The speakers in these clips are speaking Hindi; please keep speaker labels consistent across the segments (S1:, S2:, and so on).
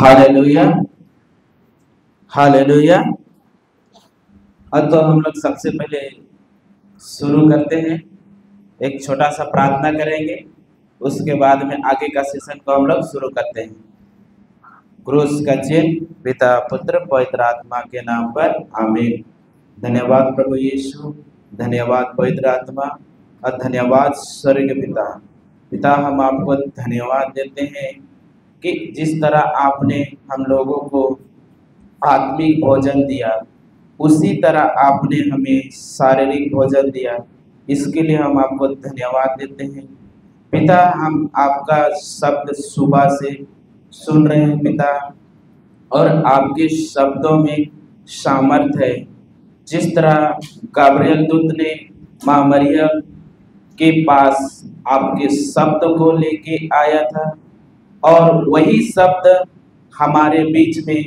S1: Hallelujah, hallelujah. अब तो हम लोग सबसे पहले शुरू करते हैं, एक छोटा सा प्रार्थना करेंगे, उसके बाद में आगे का सेशन को हम लोग शुरू करते हैं। क्रूस का चिन्ह पिता पुत्र पवित्र आत्मा के नाम पर आमीन। धन्यवाद प्रभु यीशु, धन्यवाद पवित्र आत्मा और धन्यवाद स्वर्ग पिता। पिता हम आपको धन्यवाद देते हैं कि जिस तरह आपने हम लोगों को आत्मिक भोजन दिया, उसी तरह आपने हमें शारीरिक भोजन दिया। इसके लिए हम आपको धन्यवाद देते हैं पिता। हम आपका शब्द सुबह से सुन रहे हैं पिता, और आपके शब्दों में सामर्थ है। जिस तरह गाब्रियल दूत ने माँ मरियम के पास आपके शब्द को लेके आया था, और वही शब्द हमारे बीच में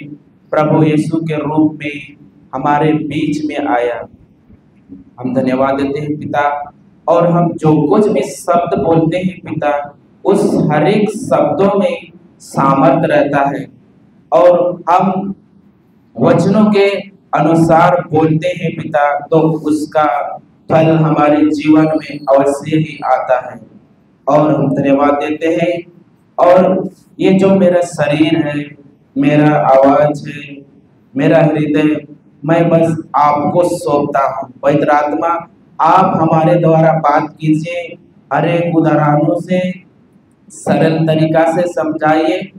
S1: प्रभु यीशु के रूप में हमारे बीच में आया। हम धन्यवाद देते हैं पिता, और हम जो कुछ भी शब्द बोलते हैं पिता, उस हर एक शब्दों में सामर्थ रहता है, और हम वचनों के अनुसार बोलते हैं पिता, तो उसका फल हमारे जीवन में अवश्य ही आता है। और हम धन्यवाद देते हैं। और ये जो मेरा शरीर है, मेरा आवाज है, मेरा हृदय, मैं बस आपको सौंपता हूँ। पवित्र आत्मा, आप हमारे द्वारा बात कीजिए, हर एक उदाहरणों से सरल तरीका से समझाइए,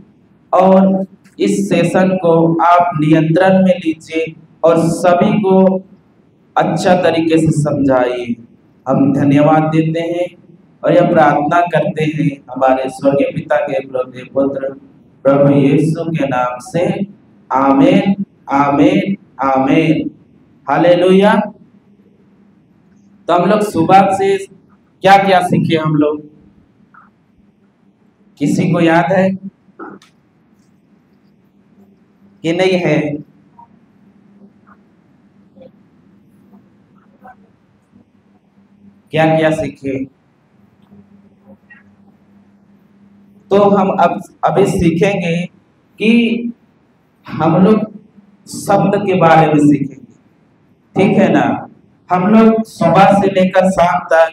S1: और इस सेशन को आप नियंत्रण में लीजिए और सभी को अच्छा तरीके से समझाइए। हम धन्यवाद देते हैं और यह प्रार्थना करते हैं हमारे स्वर्गीय पिता के प्रभु पुत्र प्रभु यीशु के नाम से, आमीन, आमीन, आमीन। हालेलुया। तो हम लोग सुबह से क्या क्या सीखे हम लोग? किसी को याद है कि नहीं है? क्या क्या सीखे? तो हम अब अभी सीखेंगे कि हम लोग शब्द के बारे में सीखेंगे, ठीक है ना? हम लोग सुबह से लेकर शाम तक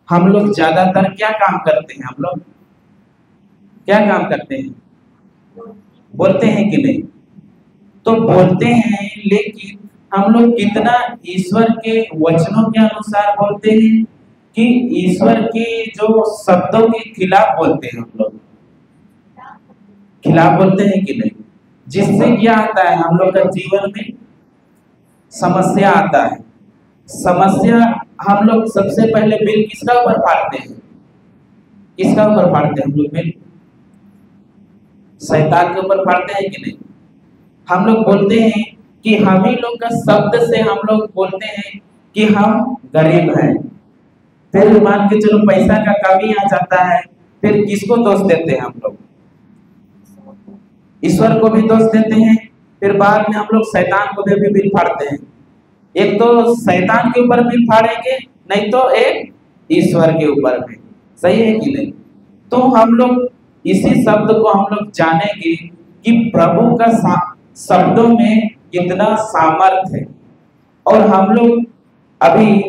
S1: हम लोग ज्यादातर क्या काम करते हैं? हम लोग क्या काम करते हैं? बोलते हैं कि नहीं? तो बोलते हैं, लेकिन हम लोग कितना ईश्वर के वचनों के अनुसार बोलते हैं कि ईश्वर के जो शब्दों के खिलाफ बोलते हैं? हम लोग खिलाफ बोलते हैं कि नहीं? जिससे क्या आता है, हम लोग का जीवन में समस्या आता है। समस्या हम लोग सबसे पहले बिल किसका ऊपर फाड़ते हैं? किसका ऊपर फाड़ते हैं हम लोग बिल? शैतान के ऊपर फाड़ते हैं कि नहीं? हम लोग बोलते हैं कि हम ही लोग का शब्द से हम लोग बोलते हैं कि हम गरीब हैं। फिर मान के चलो पैसा का कमी आ जाता है, फिर किसको दोष देते हैं हम लोग? ईश्वर को भी दोष देते हैं। फिर बाद में हम लोग शैतान को भी बिल फाड़ते हैं। एक तो शैतान के ऊपर बिल फाड़ेंगे, नहीं तो एक ईश्वर के ऊपर भी। सही है कि नहीं? तो हम लोग इसी शब्द को हम लोग जानेंगे कि प्रभु का शब्दों में कितना सामर्थ है। और हम लोग अभी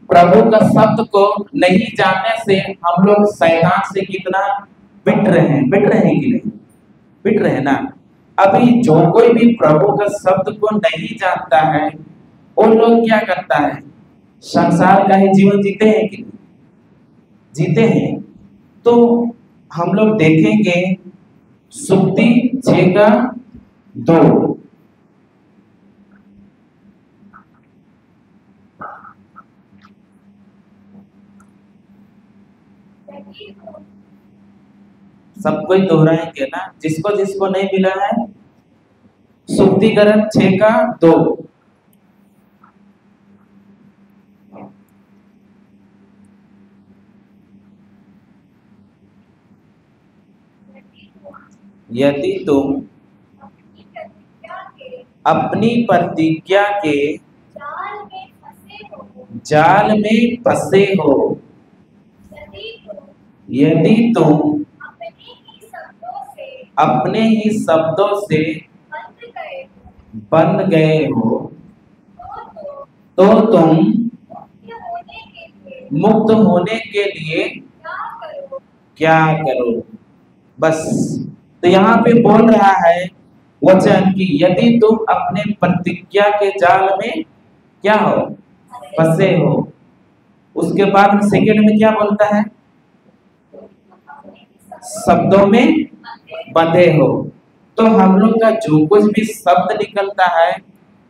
S1: प्रभु का शब्द को नहीं जानने से हम लोग शैतान से कितना पिट रहे हैं कि नहीं? पिट रहे हैं ना। अभी जो कोई भी प्रभु का शब्द को नहीं जानता है, वो लोग क्या करता है? संसार का ही जीवन जीते हैं कि नहीं? जीते हैं। तो हम लोग देखेंगे सुक्ति 6:2। सब कोई दोहराएंगे ना, जिसको जिसको नहीं मिला है। सुक्तिकरण 6:2। यदि तुम अपनी प्रतिज्ञा के जाल में फंसे हो, यदि तुम अपने ही शब्दों से बंध गए हो तो तुम मुक्त होने के लिए क्या करो। बस, तो यहाँ पे बोल रहा है वचन कि यदि तुम अपने प्रतिज्ञा के जाल में क्या हो, फंसे हो। उसके बाद सेकंड में क्या बोलता है, शब्दों में बंधे हो। तो हम लोग का जो कुछ भी शब्द निकलता है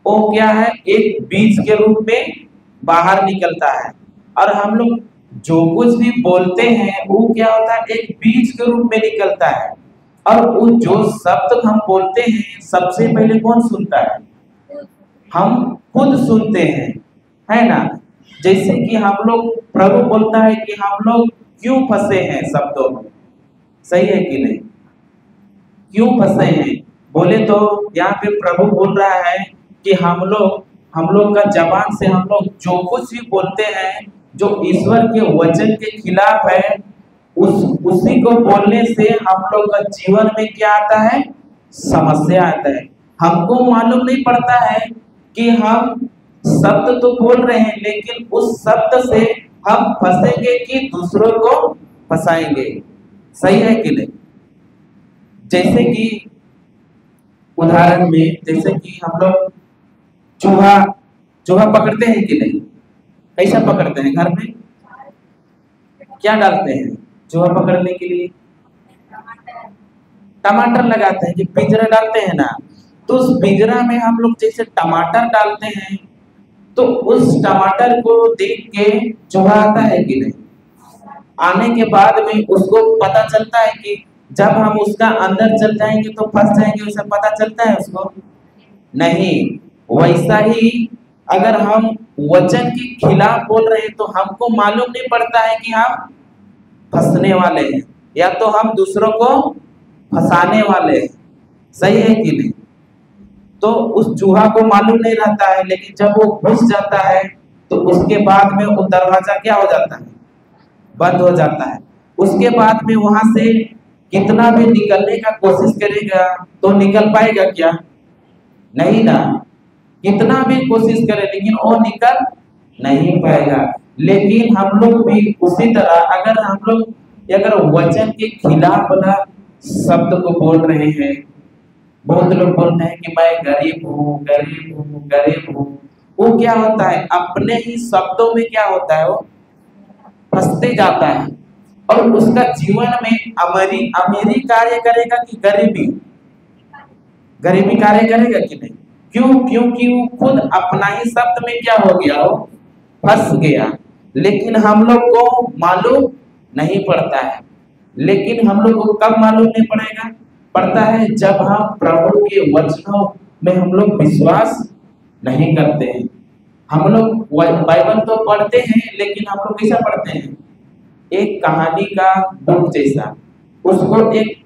S1: वो क्या है, एक बीज के रूप में बाहर निकलता है। और हम लोग जो कुछ भी बोलते हैं वो क्या होता है, एक बीज के रूप में निकलता है। और वो जो शब्द हम बोलते हैं सबसे पहले कौन सुनता है, हम खुद सुनते हैं, है ना। जैसे कि हम लोग, प्रभु बोलता है कि हम लोग क्यों फंसे हैं शब्दों में, सही है कि नहीं, क्यों फंसे हैं बोले तो यहाँ पे प्रभु बोल रहा है कि हम लोग का जबान से हम लोग जो कुछ भी बोलते हैं जो ईश्वर के वचन के खिलाफ है, उसी को बोलने से हम लोग का जीवन में क्या आता है, समस्या आता है। हमको मालूम नहीं पड़ता है कि हम शब्द तो बोल रहे हैं लेकिन उस शब्द से हम फंसेंगे कि दूसरों को फंसाएंगे, सही है कि नहीं। जैसे कि उदाहरण में, जैसे कि हम लोग चूहा पकड़ते हैं कि नहीं, कैसा पकड़ते हैं, घर में क्या डालते हैं चूहा पकड़ने के लिए, टमाटर लगाते हैं, कि पिंजरा डालते हैं ना। तो उस पिंजरा में हम लोग जैसे टमाटर डालते हैं तो उस टमाटर को देख के चूहा आता है कि नहीं, आने के बाद में उसको पता चलता है कि जब हम उसका अंदर चल जाएंगे तो फंस जाएंगे, उसे पता चलता है उसको नहीं। वैसा ही अगर हम वचन के खिलाफ बोल रहे हैं तो हमको मालूम नहीं पड़ता है कि हम फंसने वाले हैं या तो हम दूसरों को फंसाने वाले हैं, सही है कि नहीं। तो उस चूहा को मालूम नहीं रहता है, लेकिन जब वो घुस जाता है तो उसके बाद में वो दरवाजा क्या हो जाता है, बंद हो जाता है। उसके बाद में वहां से कितना भी निकलने का कोशिश करेगा तो निकल पाएगा क्या, नहीं ना। कितना भी कोशिश करे लेकिन वो निकल नहीं पाएगा। लेकिन हम लोग भी उसी तरह अगर वचन के खिलाफ वाला शब्द को बोल रहे हैं, बहुत लोग बोलते हैं कि मैं गरीब हूँ गरीब हूँ गरीब हूँ, वो क्या होता है, अपने ही शब्दों में क्या होता है, वो फंसते जाता है और उसका जीवन में अमीरी कार्य करेगा कि गरीबी कार्य करेगा कि नहीं। क्यों, क्योंकि वो खुद अपना ही शब्द में क्या हो गया, वो फंस गया। लेकिन हम लोग को मालूम नहीं पड़ता है। लेकिन हम लोग को कब मालूम नहीं पड़ता है, जब हम प्रभु के वचनों में हम लोग विश्वास नहीं करते हैं। हम लोग बाइबल तो पढ़ते हैं लेकिन हम लोग कैसा पढ़ते हैं, एक कहानी का बुक जैसा, उसको एक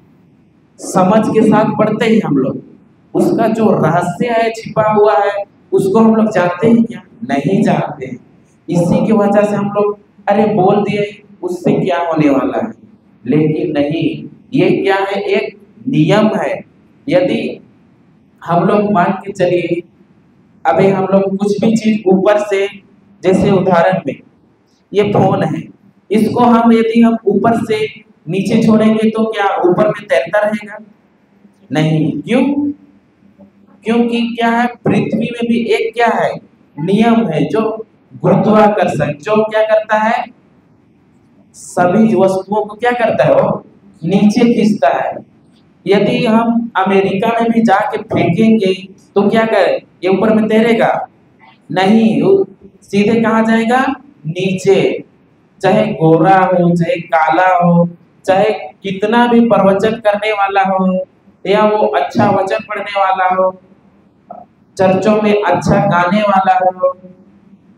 S1: समझ के साथ पढ़ते हैं हम लोग। उसका जो रहस्य है छिपा हुआ है उसको हम लोग जानते हैं क्या, नहीं जानते हैं। इसी की वजह से हम लोग अरे बोल दिए उससे क्या होने वाला है, लेकिन नहीं, ये क्या है, एक नियम है। यदि हम लोग मान के चलिए अभी हम लोग कुछ भी चीज ऊपर से, जैसे उदाहरण में ये फोन है, इसको यदि हम ऊपर से नीचे छोड़ेंगे तो क्या ऊपर में तैरता रहेगा, नहीं। क्यों, क्योंकि क्या है, पृथ्वी में भी एक क्या है, नियम है, जो गुरुत्वाकर्षण, जो क्या करता है, सभी वस्तुओं को क्या करता है, वो नीचे खींचता है। यदि हम अमेरिका में भी जाके फेंकेंगे तो क्या करे, ये ऊपर में तैरेगा, नहीं, वो सीधे कहाँ जाएगा, नीचे। चाहे गोरा हो चाहे काला हो, चाहे कितना भी प्रवचन करने वाला हो या वो अच्छा वचन पढ़ने वाला हो, चर्चों में अच्छा गाने वाला हो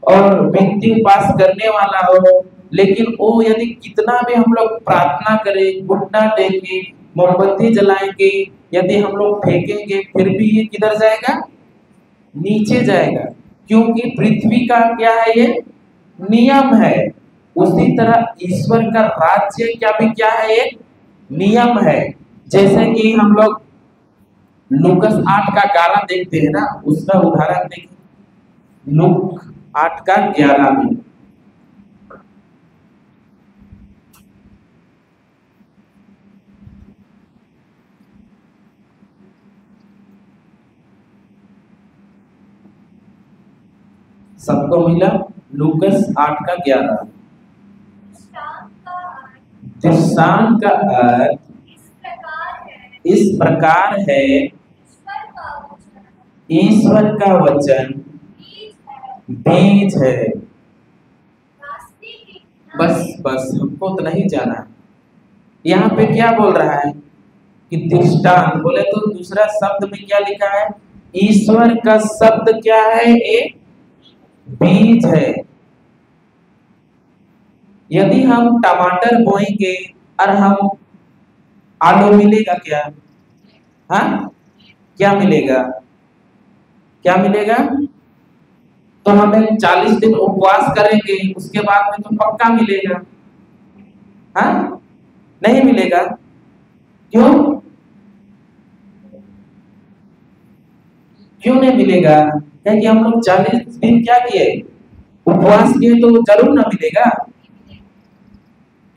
S1: और मीटिंग पास करने वाला हो, लेकिन वो यदि कितना भी हम लोग प्रार्थना करें, घुटना टेके, मोमबत्ती जलाएंगे, यदि हम लोग फेंकेंगे फिर भी ये किधर जाएगा, नीचे जाएगा। क्योंकि पृथ्वी का क्या है, ये नियम है। उसी तरह ईश्वर का राज्य क्या है, एक नियम है। जैसे कि हम लोग लूकस 8 का 11 देखते हैं ना, उसका उदाहरण देखिए। लूक 8 का 11 में सबको मिला। लूकस 8 का 11। दृष्टांत का अर्थ इस प्रकार है, ईश्वर का वचन बीज है। बस बस हमको तो नहीं जाना। यहाँ पे क्या बोल रहा है कि दृष्टांत बोले तो दूसरा शब्द में क्या लिखा है, ईश्वर का शब्द क्या है, एक बीज है। यदि हम टमाटर बोएंगे और हम आलू मिलेगा क्या? हाँ, क्या मिलेगा? क्या मिलेगा? तो हमें 40 दिन उपवास करेंगे, उसके बाद में तो पक्का मिलेगा। हाँ, नहीं मिलेगा। क्यों? क्यों नहीं मिलेगा? क्योंकि हम लोग 40 दिन क्या किए, उपवास किए, तो जरूर ना मिलेगा।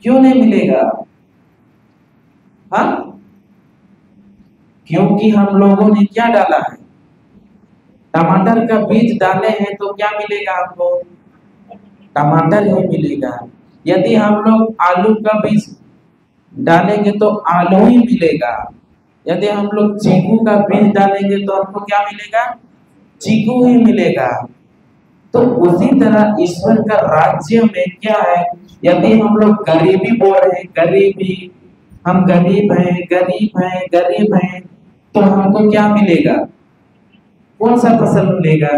S1: क्यों नहीं मिलेगा? हाँ, क्योंकि हम लोगों ने क्या डाला है, टमाटर का बीज डाले हैं, तो क्या मिलेगा हमको? टमाटर ही मिलेगा। यदि हम लोग आलू का बीज डालेंगे तो आलू ही मिलेगा। यदि हम लोग चीकू का बीज डालेंगे तो हमको क्या मिलेगा? चीकू ही मिलेगा। तो उसी तरह ईश्वर का राज्य में क्या है, यदि हम लोग गरीबी बोल रहे हैं, गरीबी, हम गरीब हैं, गरीब हैं, गरीब हैं, तो हमको क्या मिलेगा? कौन सा फसल मिलेगा?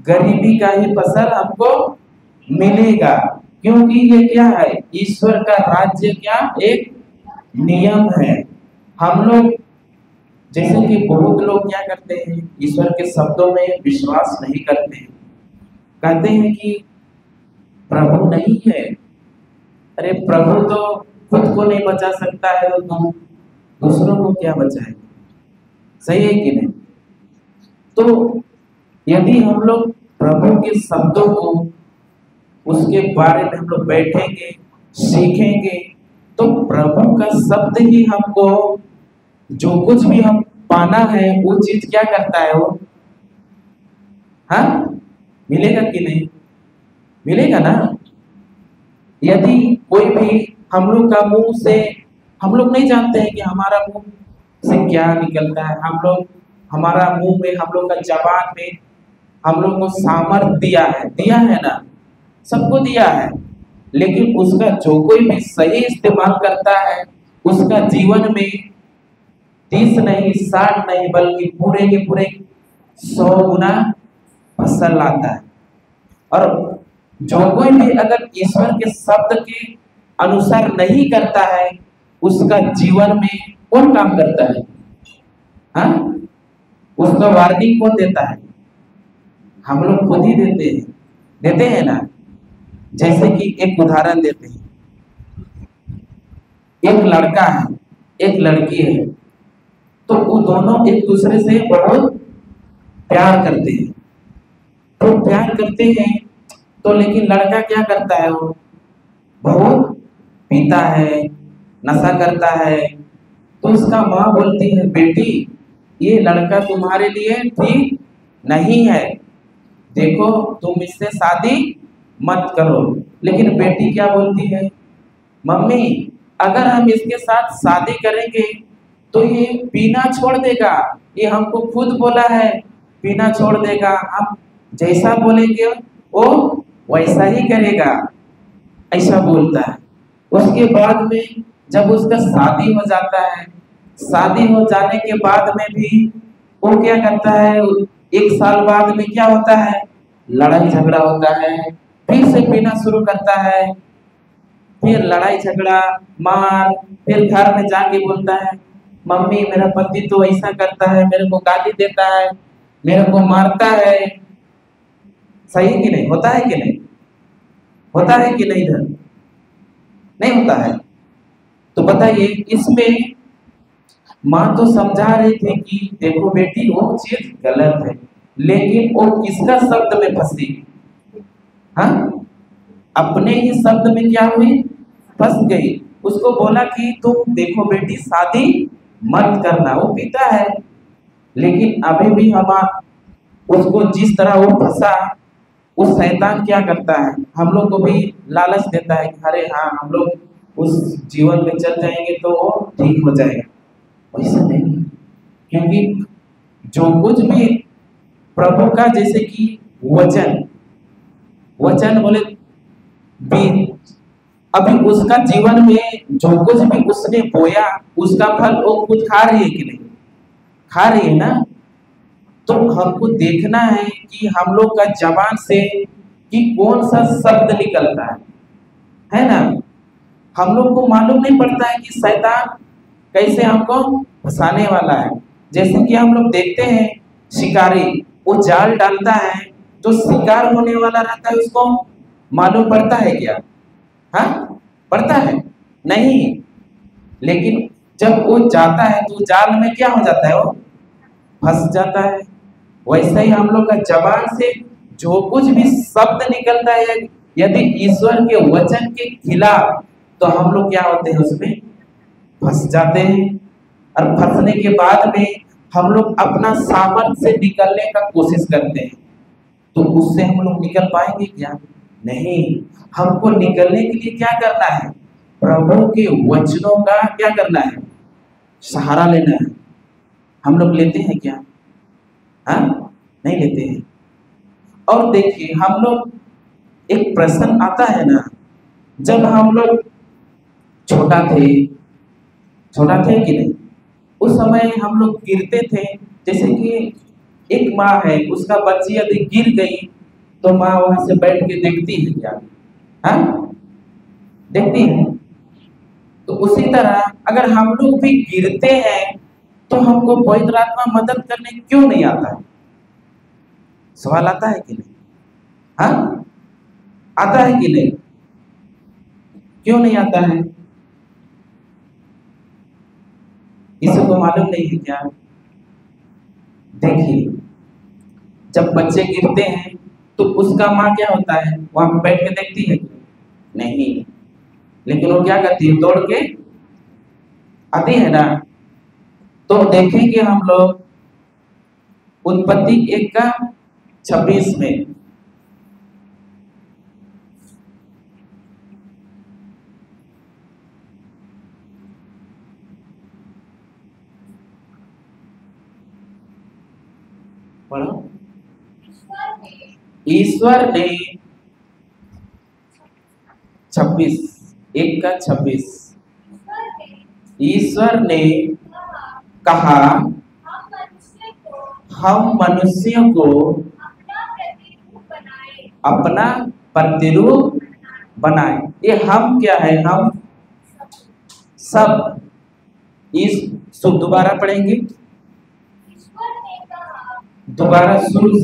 S1: गरीबी का ही फसल हमको मिलेगा। क्योंकि ये क्या है, ईश्वर का राज्य क्या एक नियम है। हम लोग जैसे कि बहुत लोग क्या करते हैं, ईश्वर के शब्दों में विश्वास नहीं करते हैं। कहते हैं कि प्रभु नहीं है। अरे प्रभु तो खुद को नहीं बचा सकता है, तो तुम दूसरों को क्या बचाए? सही है कि नहीं? तो यदि हम लोग प्रभु के शब्दों को, उसके बारे में हम लोग बैठेंगे, सीखेंगे, तो प्रभु का शब्द ही हमको जो कुछ भी हम पाना है वो चीज क्या करता है, वो हाँ मिलेगा कि नहीं? मिलेगा ना। यदि कोई भी हम लोग का मुंह से, हम लोग नहीं जानते हैं कि हमारा मुंह से क्या निकलता है। हम लोग, हमारा मुंह में, हम लोग का जबान में हम लोग को सामर्थ दिया है ना, सबको दिया है। लेकिन उसका जो कोई भी सही इस्तेमाल करता है, उसका जीवन में 30 नहीं, 60 नहीं, बल्कि पूरे के पूरे 100 गुना फसल आता है। और जो कोई भी अगर ईश्वर के शब्द के अनुसार नहीं करता है, उसका जीवन में कौन काम करता है? हाँ, उसका वार्निंग कौन देता है? हम लोग खुद ही देते हैं ना। जैसे कि एक उदाहरण देते हैं, एक लड़का है, एक लड़की है, तो वो दोनों एक दूसरे से बहुत प्यार करते हैं। तो प्यार करते हैं, तो लेकिन लड़का क्या करता है, वो बहुत पीता है, नशा करता है। तो उसका माँ बोलती है, बेटी ये लड़का तुम्हारे लिए ठीक नहीं है, देखो तुम इससे शादी मत करो। लेकिन बेटी क्या बोलती है, मम्मी अगर हम इसके साथ शादी करेंगे तो ये पीना छोड़ देगा, ये हमको खुद बोला है पीना छोड़ देगा, हम जैसा बोलेंगे वो वैसा ही करेगा, ऐसा बोलता है। उसके बाद में जब उसका शादी हो जाता है, शादी हो जाने के बाद में भी वो क्या करता है, 1 साल बाद में क्या होता है, लड़ाई झगड़ा होता है, फिर से पीना शुरू करता है, फिर लड़ाई झगड़ा, मार, फिर घर में जाके बोलता है, मम्मी मेरा पति तो ऐसा करता है, मेरे को गाली देता है, मेरे को मारता है। सही कि नहीं? होता है कि नहीं? होता है कि नहीं? इधर नहीं होता है। तो बताइए इसमें माँ तो समझा रही थी कि देखो बेटी वो चीज गलत है, लेकिन वो किसका शब्द में फंसी? हाँ, अपने ही शब्द में क्या हुई? फंस गई। उसको बोला कि तुम देखो बेटी शादी मत करना, वो पिता है, लेकिन अभी भी हम उसको जिस तरह वो फंसा, उस शैतान क्या करता है, हम लोग को भी लालच देता है कि अरे हाँ हम लोग उस जीवन में चल जाएंगे तो वो ठीक हो जाएगा। वैसे नहीं, क्योंकि जो कुछ भी प्रभु का, जैसे कि वचन, वचन बोले बीज, अभी उसका जीवन में जो कुछ भी उसने बोया उसका फल वो खुद खा रही है कि नहीं? खा रही है ना। तो हमको देखना है कि हम लोग का जबान से कि कौन सा शब्द निकलता है ना। हम लोग को मालूम नहीं पड़ता है कि शैतान कैसे हमको फंसाने वाला है। जैसे कि हम लोग देखते हैं शिकारी, वो जाल डालता है, जो शिकार होने वाला रहता है उसको मालूम पड़ता है क्या? हाँ, पड़ता है नहीं। लेकिन जब वो जाता है तो जाल में क्या हो जाता है? वो फंस जाता है। वैसे ही हम लोग का जबान से जो कुछ भी शब्द निकलता है, यदि ईश्वर के वचन के खिलाफ, तो हम लोग क्या होते हैं? उसमें फंस जाते हैं। और फंसने के बाद में हम लोग अपना सामर्थ्य से निकलने का कोशिश करते हैं, तो उससे हम लोग निकल पाएंगे क्या? नहीं। हमको निकलने के लिए क्या करना है? प्रभु के वचनों का क्या करना है? सहारा लेना है। हम लोग लेते हैं क्या? हाँ, नहीं लेते हैं। और देखिए हम लोग, एक प्रश्न आता है ना, जब हम लोग छोटा थे, छोटा थे कि नहीं, उस समय हम लोग गिरते थे। जैसे कि एक माँ है, उसका बच्ची यदि गिर गई तो माँ वहां से बैठ के देखती है क्या? हाँ, देखती है। तो उसी तरह अगर हम लोग भी गिरते हैं तो हमको पवित्र आत्मा मदद करने क्यों नहीं आता है? सवाल आता है कि नहीं? हाँ, आता है कि नहीं? क्यों नहीं आता है? किसी को मालूम नहीं है क्या? देखिए, जब बच्चे गिरते हैं तो उसका माँ क्या होता है? वहां पर बैठ के देखती है? नहीं, लेकिन वो क्या करती है? दौड़ के आती है ना। तो देखेंगे हम लोग उत्पत्ति 1:26 में, पढ़ो। ईश्वर ने 1:26, ईश्वर ने कहा हम मनुष्यों को अपना प्रतिरूप बनाए। ये हम क्या है? हम सब। इस शुभ दोबारा पढ़ेंगे, दोबारा शुरू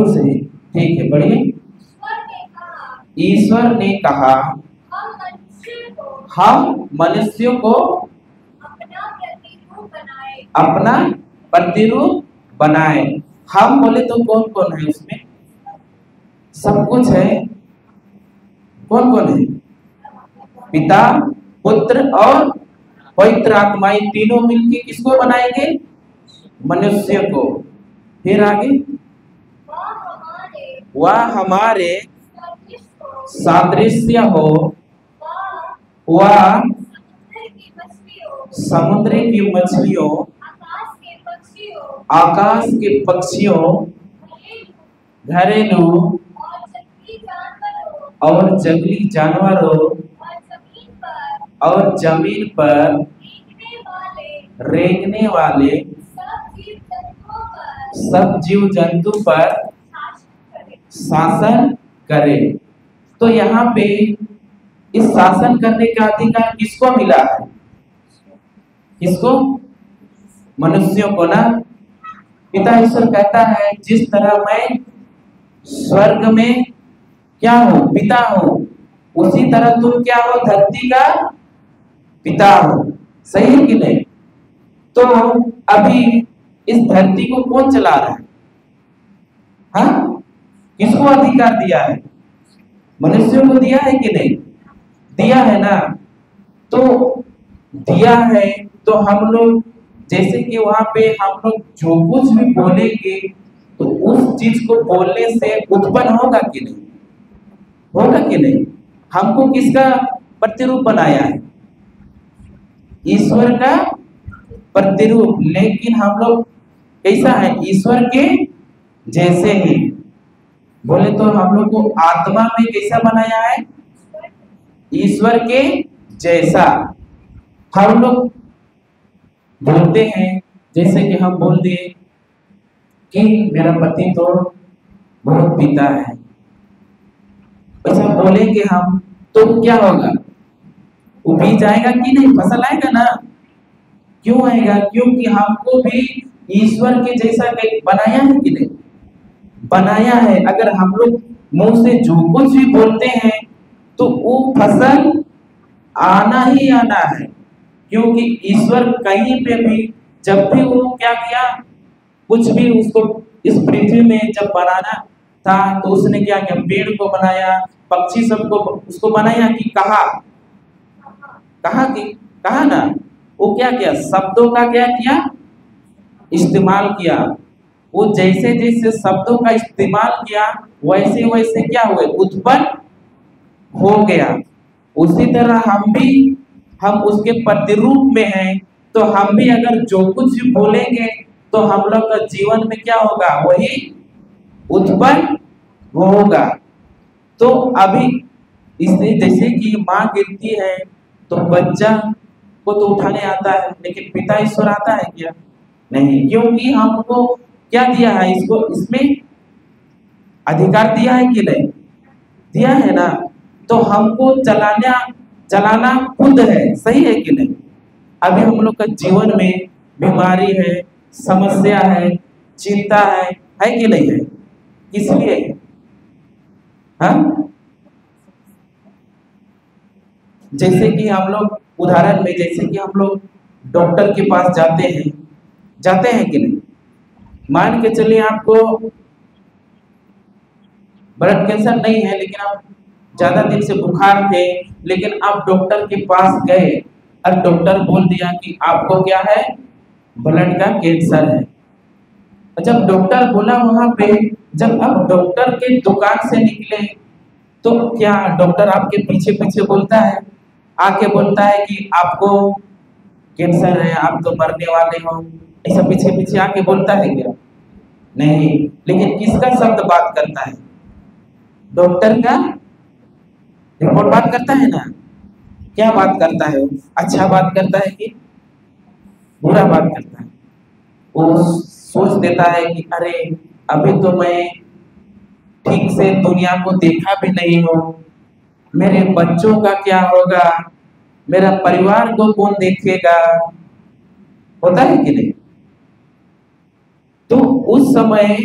S1: से ही, ठीक है, बढ़िए। ईश्वर ने कहा हम मनुष्यों को अपना प्रतिरूप बनाए। हम बोले तो कौन कौन है उसमें? सब कुछ है। कौन कौन है? पिता, पुत्र और पवित्र आत्मा, ये तीनों मिलके किसको बनाएंगे? मनुष्य को। फिर आगे, वह हमारे सादृश्य हो, वह समुद्र की मछलियों, आकाश के पक्षियों, घरेलू और जंगली जानवरों और जमीन पर रेंगने वाले सब जीव जंतु पर शासन करे। तो यहाँ पे इस शासन करने का अधिकार किसको मिला है? किसको? मनुष्यों को ना। पिता ईश्वर कहता है जिस तरह मैं स्वर्ग में क्या हूँ? पिता हूँ, उसी तरह तुम क्या हो? धरती का पिता हो। सही है कि नहीं? तो अभी इस धरती को कौन चला रहा है? हाँ, किसको अधिकार दिया है? मनुष्यों को दिया है कि नहीं? दिया है ना। तो दिया है तो हम लोग जैसे कि वहां पे हम लोग जो कुछ भी बोलेंगे तो उस चीज को बोलने से उत्पन्न होगा कि नहीं? होगा कि नहीं? हमको किसका प्रतिरूप बनाया है? ईश्वर का प्रतिरूप। लेकिन हम लोग कैसा है? ईश्वर के जैसे ही। बोले तो हम लोग को आत्मा में कैसा बनाया है? ईश्वर के जैसा। हम लोग बोलते हैं, जैसे कि हम बोल दिए कि मेरा पति तो बहुत पीता है, वैसा बोलेंगे हम तो क्या होगा? वो पी जाएगा कि नहीं? फसल आएगा ना। क्यों आएगा? क्योंकि हमको भी ईश्वर के जैसा बनाया है कि नहीं? बनाया है। अगर हम लोग मुंह से जो कुछ भी बोलते हैं तो वो फसल आना ही आना है। क्योंकि ईश्वर कहीं पे भी जब भी वो क्या किया, कुछ भी उसको इस पृथ्वी में जब बनाना था तो उसने क्या किया? पेड़ को बनाया, पक्षी सबको उसको बनाया कि कहा ना। वो क्या किया? शब्दों का क्या किया? इस्तेमाल किया। वो जैसे जैसे शब्दों का इस्तेमाल किया वैसे वैसे क्या हुए? उत्पन्न हो गया। उसी तरह हम उसके प्रतिरूप में हैं। तो हम भी अगर जो कुछ भी बोलेंगे तो हम लोग का जीवन में क्या होगा? वही उत्पन्न होगा। तो अभी इसलिए जैसे कि माँ गिरती है तो बच्चा को तो उठाने आता है, लेकिन पिता ईश्वर आता है क्या? नहीं। क्योंकि हमको क्या दिया है? इसको इसमें अधिकार दिया है कि नहीं? दिया है ना। तो हमको चलाना खुद है। सही है कि नहीं? अभी हम लोग का जीवन में बीमारी है, समस्या है, चिंता है कि नहीं है? किस लिए? हाँ, जैसे कि हम लोग उदाहरण में, जैसे कि हम लोग डॉक्टर के पास जाते हैं कि नहीं? मान के चलिए आपको ब्लड कैंसर नहीं है, लेकिन आप ज्यादा दिन से बुखार थे, लेकिन आप डॉक्टर के पास गए और डॉक्टर बोल दिया कि आपको क्या है? ब्लड का कैंसर है। जब डॉक्टर बोला वहां पे, जब आप डॉक्टर के दुकान से निकले तो क्या डॉक्टर आपके पीछे पीछे बोलता है, आके बोलता है कि आपको कैंसर है, आप तो मरने वाले हो? ऐसा पीछे पीछे आके बोलता है क्या? नहीं। लेकिन किसका शब्द बात करता है? डॉक्टर का रिपोर्ट बात करता है ना। क्या बात करता है? अच्छा बात करता है कि बुरा बात करता है? वो सोच देता है कि अरे अभी तो मैं ठीक से दुनिया को देखा भी नहीं हूँ, मेरे बच्चों का क्या होगा, मेरा परिवार को कौन देखेगा? होता है कि नहीं? तो उस समय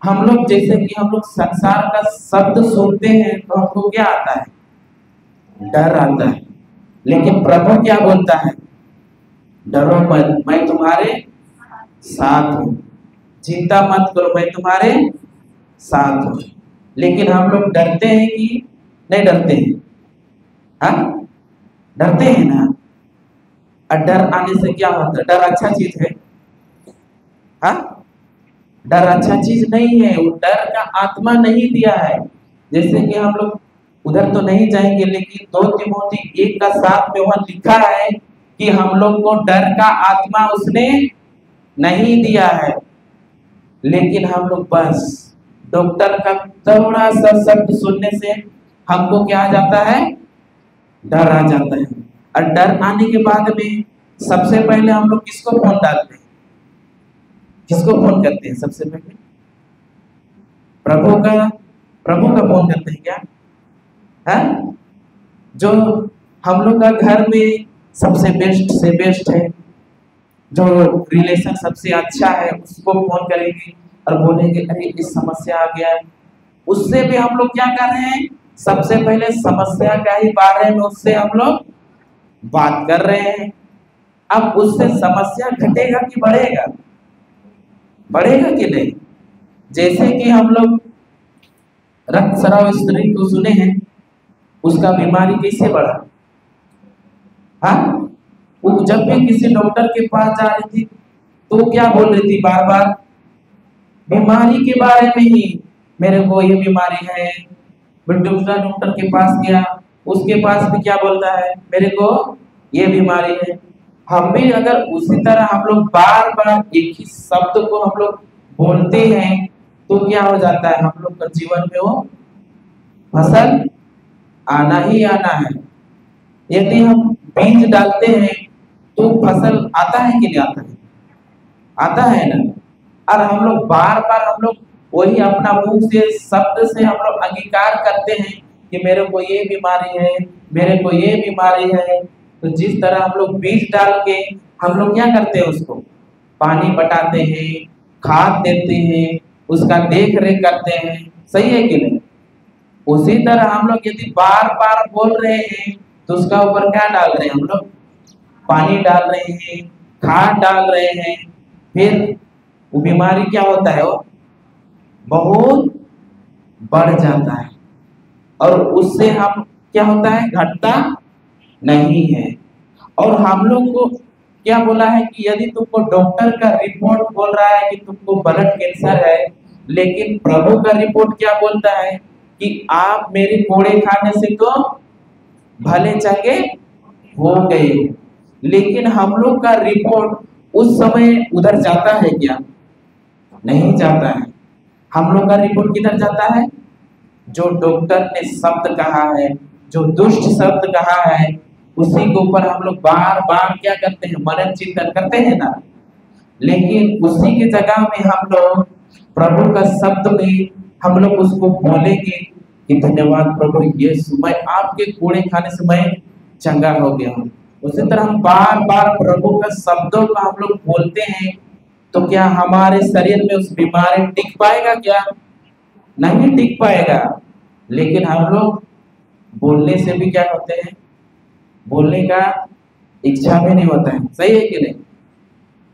S1: हम लोग जैसे कि हम लोग संसार का शब्द सुनते हैं तो हमको क्या आता है? डर आता है। लेकिन प्रभु क्या बोलता है? डरो मत, मैं तुम्हारे साथ हूं, चिंता मत करो, मैं तुम्हारे साथ हूं। लेकिन हम लोग डरते हैं कि नहीं डरते हैं? हाँ, डरते हैं ना। और डर आने से क्या होता है? डर अच्छा चीज है? हाँ, डर अच्छा चीज नहीं है। वो डर का आत्मा नहीं दिया है। जैसे कि हम लोग उधर तो नहीं जाएंगे, लेकिन 2 तिमोथी 1:7 में वहां लिखा है कि हम लोग को डर का आत्मा उसने नहीं दिया है। लेकिन हम लोग बस डॉक्टर का थोड़ा सा शब्द सुनने से हमको क्या आ जाता है? डर आ जाता है। और डर आने के बाद में सबसे पहले हम लोग किसको फोन डालते हैं? किसको फोन करते हैं सबसे पहले? प्रभु का फोन करते हैं क्या? है जो हम लोग का घर में सबसे बेस्ट से बेस्ट है, जो रिलेशन सबसे अच्छा है, उसको फोन करेंगे और बोलेंगे अरे इस समस्या आ गया है। उससे भी हम लोग क्या कर रहे हैं? सबसे पहले समस्या का ही बारे में उससे हम लोग बात कर रहे हैं। अब उससे समस्या घटेगा कि बढ़ेगा? बढ़ेगा कि नहीं? जैसे कि हम लोग रक्तस्राव स्त्री को सुने हैं, उसका बीमारी कैसे बढ़ा? हाँ, वो जब भी किसी डॉक्टर के पास जा रही थी तो क्या बोल रही थी? बार बार बीमारी के बारे में ही, मेरे को ये बीमारी है। दूसरा डॉक्टर के पास गया, उसके पास भी क्या बोलता है? मेरे को ये बीमारी है। हम भी अगर उसी तरह हम लोग बार बार एक ही शब्द को हम लोग बोलते हैं तो क्या हो जाता है? हम लोग का जीवन में वो फसल आना ही आना है। यदि हम बीज डालते हैं तो फसल आता है कि नहीं आता है? आता है ना। और हम लोग बार बार हम लोग वही अपना मुंह से शब्द से हम लोग अंगीकार करते हैं कि मेरे को ये बीमारी है, मेरे को ये बीमारी है। तो जिस तरह हम लोग बीज डाल के हम लोग क्या करते हैं? उसको पानी पटाते हैं, खाद देते हैं, उसका देख रेख करते हैं, सही है कि नहीं? उसी तरह हम लोग यदि बार बार बोल रहे हैं तो उसका ऊपर क्या डाल रहे हैं? हम लोग पानी डाल रहे हैं, खाद डाल रहे हैं। फिर वो बीमारी क्या होता है? वो बहुत बढ़ जाता है और उससे हम क्या होता है? घटता नहीं है। और हम लोग को क्या बोला है कि यदि तुमको डॉक्टर का रिपोर्ट बोल रहा है कि तुमको ब्लड कैंसर है, लेकिन प्रभु का रिपोर्ट क्या बोलता है कि आप मेरे कोड़े खाने से तो भले चंगे हो गए। लेकिन हम लोग का रिपोर्ट उस समय उधर जाता है क्या? नहीं जाता है। हम लोग का रिपोर्ट किधर जाता है? जो डॉक्टर ने शब्द कहा है, जो दुष्ट शब्द कहा है, उसी के ऊपर हम लोग बार बार क्या करते हैं? मनन चिंतन करते हैं ना। लेकिन उसी के जगह में हम लोग प्रभु का शब्द में हम लोग उसको बोलेंगे कि धन्यवाद प्रभु यीशु, मैं आपके कूड़े खाने से मैं चंगा हो गया हूँ। उसी तरह हम बार बार प्रभु का शब्दों का हम लोग बोलते हैं तो क्या हमारे शरीर में उस बीमारी टिक पाएगा? क्या नहीं टिक पाएगा। लेकिन हम लोग बोलने से भी क्या होते हैं? बोलने का इच्छा भी नहीं होता है, सही है कि नहीं?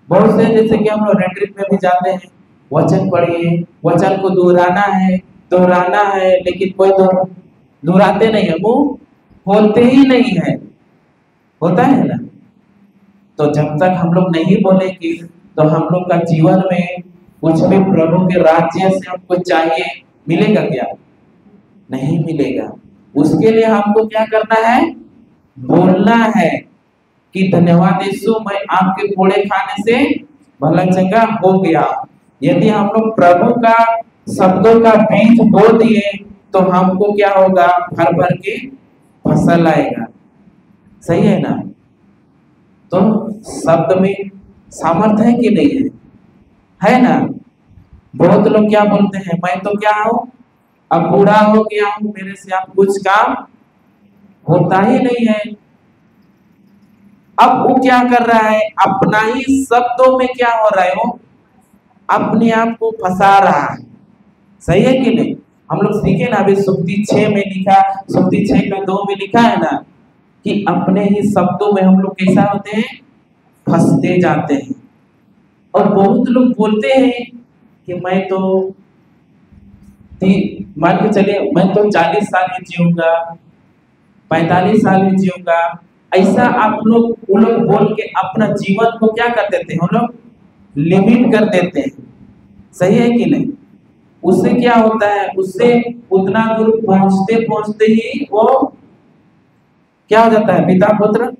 S1: बहुत से जैसे कि हम लोग रेट्रिक में भी जाते हैं, वचन पढ़िए, वचन को दोहराना है, लेकिन कोई दोहराते नहीं है, मुंह खोलते ही नहीं है, होता है ना। तो जब तक हम लोग नहीं बोलेंगे तो हम लोग का जीवन में कुछ भी प्रभु के राज्य से हमको चाहिए मिलेगा क्या? नहीं मिलेगा। उसके लिए हमको क्या करना है? बोलना है कि धन्यवाद यीशु, मैं आपके कोड़े खाने से भला चंगा हो गया। यदि हम लोग प्रभु का शब्दों का बीज बो दिए तो हमको क्या होगा? भर भर के फसल आएगा, सही है ना। तो शब्द में सामर्थ है कि नहीं है? है ना। बहुत लोग क्या बोलते हैं? मैं तो क्या हूं, अब बूढ़ा हो गया हूं, मेरे से अब कुछ काम होता ही नहीं है। अब वो क्या कर रहा है? अपना ही शब्दों में क्या हो रहा है? वो अपने आप को फंसा रहा है, सही है कि नहीं? हम लोग सीखे ना, अभी सुक्ति 6 में लिखा, सुक्ति 6 का 2 में लिखा है ना कि अपने ही शब्दों में हम लोग कैसा होते हैं? फंसते जाते हैं। और बहुत लोग बोलते हैं कि मैं तो मान के चलिए मैं तो 40 साल ही जीऊंगा, 45 साल ही जीऊंगा। ऐसा आप लोग वो लोग बोल के अपना जीवन को क्या कर देते हैं? हम लोग लिमिट कर देते हैं, सही है कि नहीं? उससे क्या होता है? उससे उतना दूर पहुंचते पहुंचते ही वो क्या हो जाता है? पिता पुत्र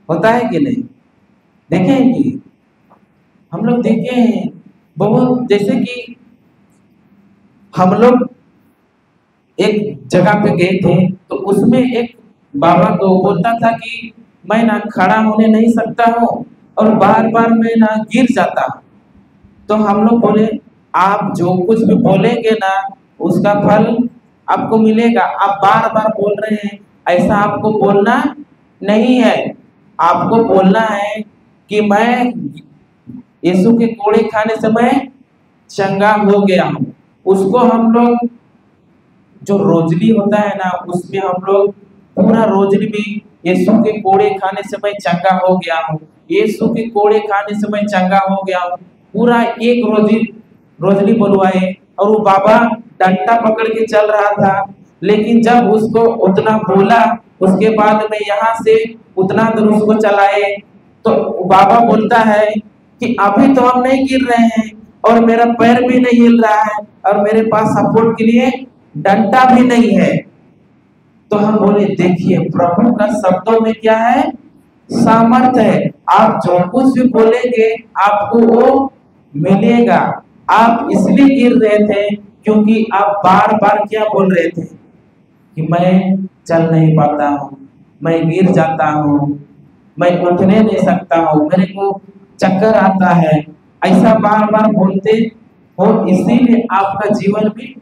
S1: होता है कि नहीं? देखे हैं कि हम लोग देखे हैं बहुत, जैसे कि हम लोग एक जगह पे गए थे तो उसमें एक बाबा को बोलता था कि मैं ना खड़ा होने नहीं सकता हूँ और बार बार मैं ना गिर जाता हूँ। तो हम लोग बोले आप जो कुछ भी बोलेंगे ना उसका फल आपको मिलेगा। आप बार बार बोल रहे हैं, ऐसा आपको बोलना नहीं है। आपको बोलना है कि मैं यीशु के कोड़े खाने से मैं चंगा हो गया हूँ। उसको हम लोग जो रोजली होता है ना उसमें हम लोग पूरा रोजली भी यीशु के कोड़े खाने से मैं चंगा हो गया हूँ, यीशु के कोड़े खाने से मैं चंगा हो गया हूँ। पूरा एक रोजनी बुलवाए और वो बाबा डंडा पकड़ के चल रहा था, लेकिन जब उसको उतना बोला उसके बाद में यहाँ से उतना दूर उसको चलाए, तो बाबा बोलता है कि अभी तो हम नहीं गिर रहे हैं और मेरा पैर भी नहीं हिल रहा है और मेरे पास सपोर्ट के लिए डंडा भी नहीं है। तो हम बोले देखिए प्रभु का शब्दों में क्या है, सामर्थ्य है। आप जो कुछ भी बोलेंगे आपको वो मिलेगा। आप इसलिए गिर रहे थे क्योंकि आप बार बार क्या बोल रहे थे कि मैं चल नहीं पाता हूँ, मैं गिर जाता हूँ, मैं उठने नहीं सकता हूँ, मेरे को चक्कर आता है, ऐसा बार बार बोलते हो, इसीलिए आपका जीवन भी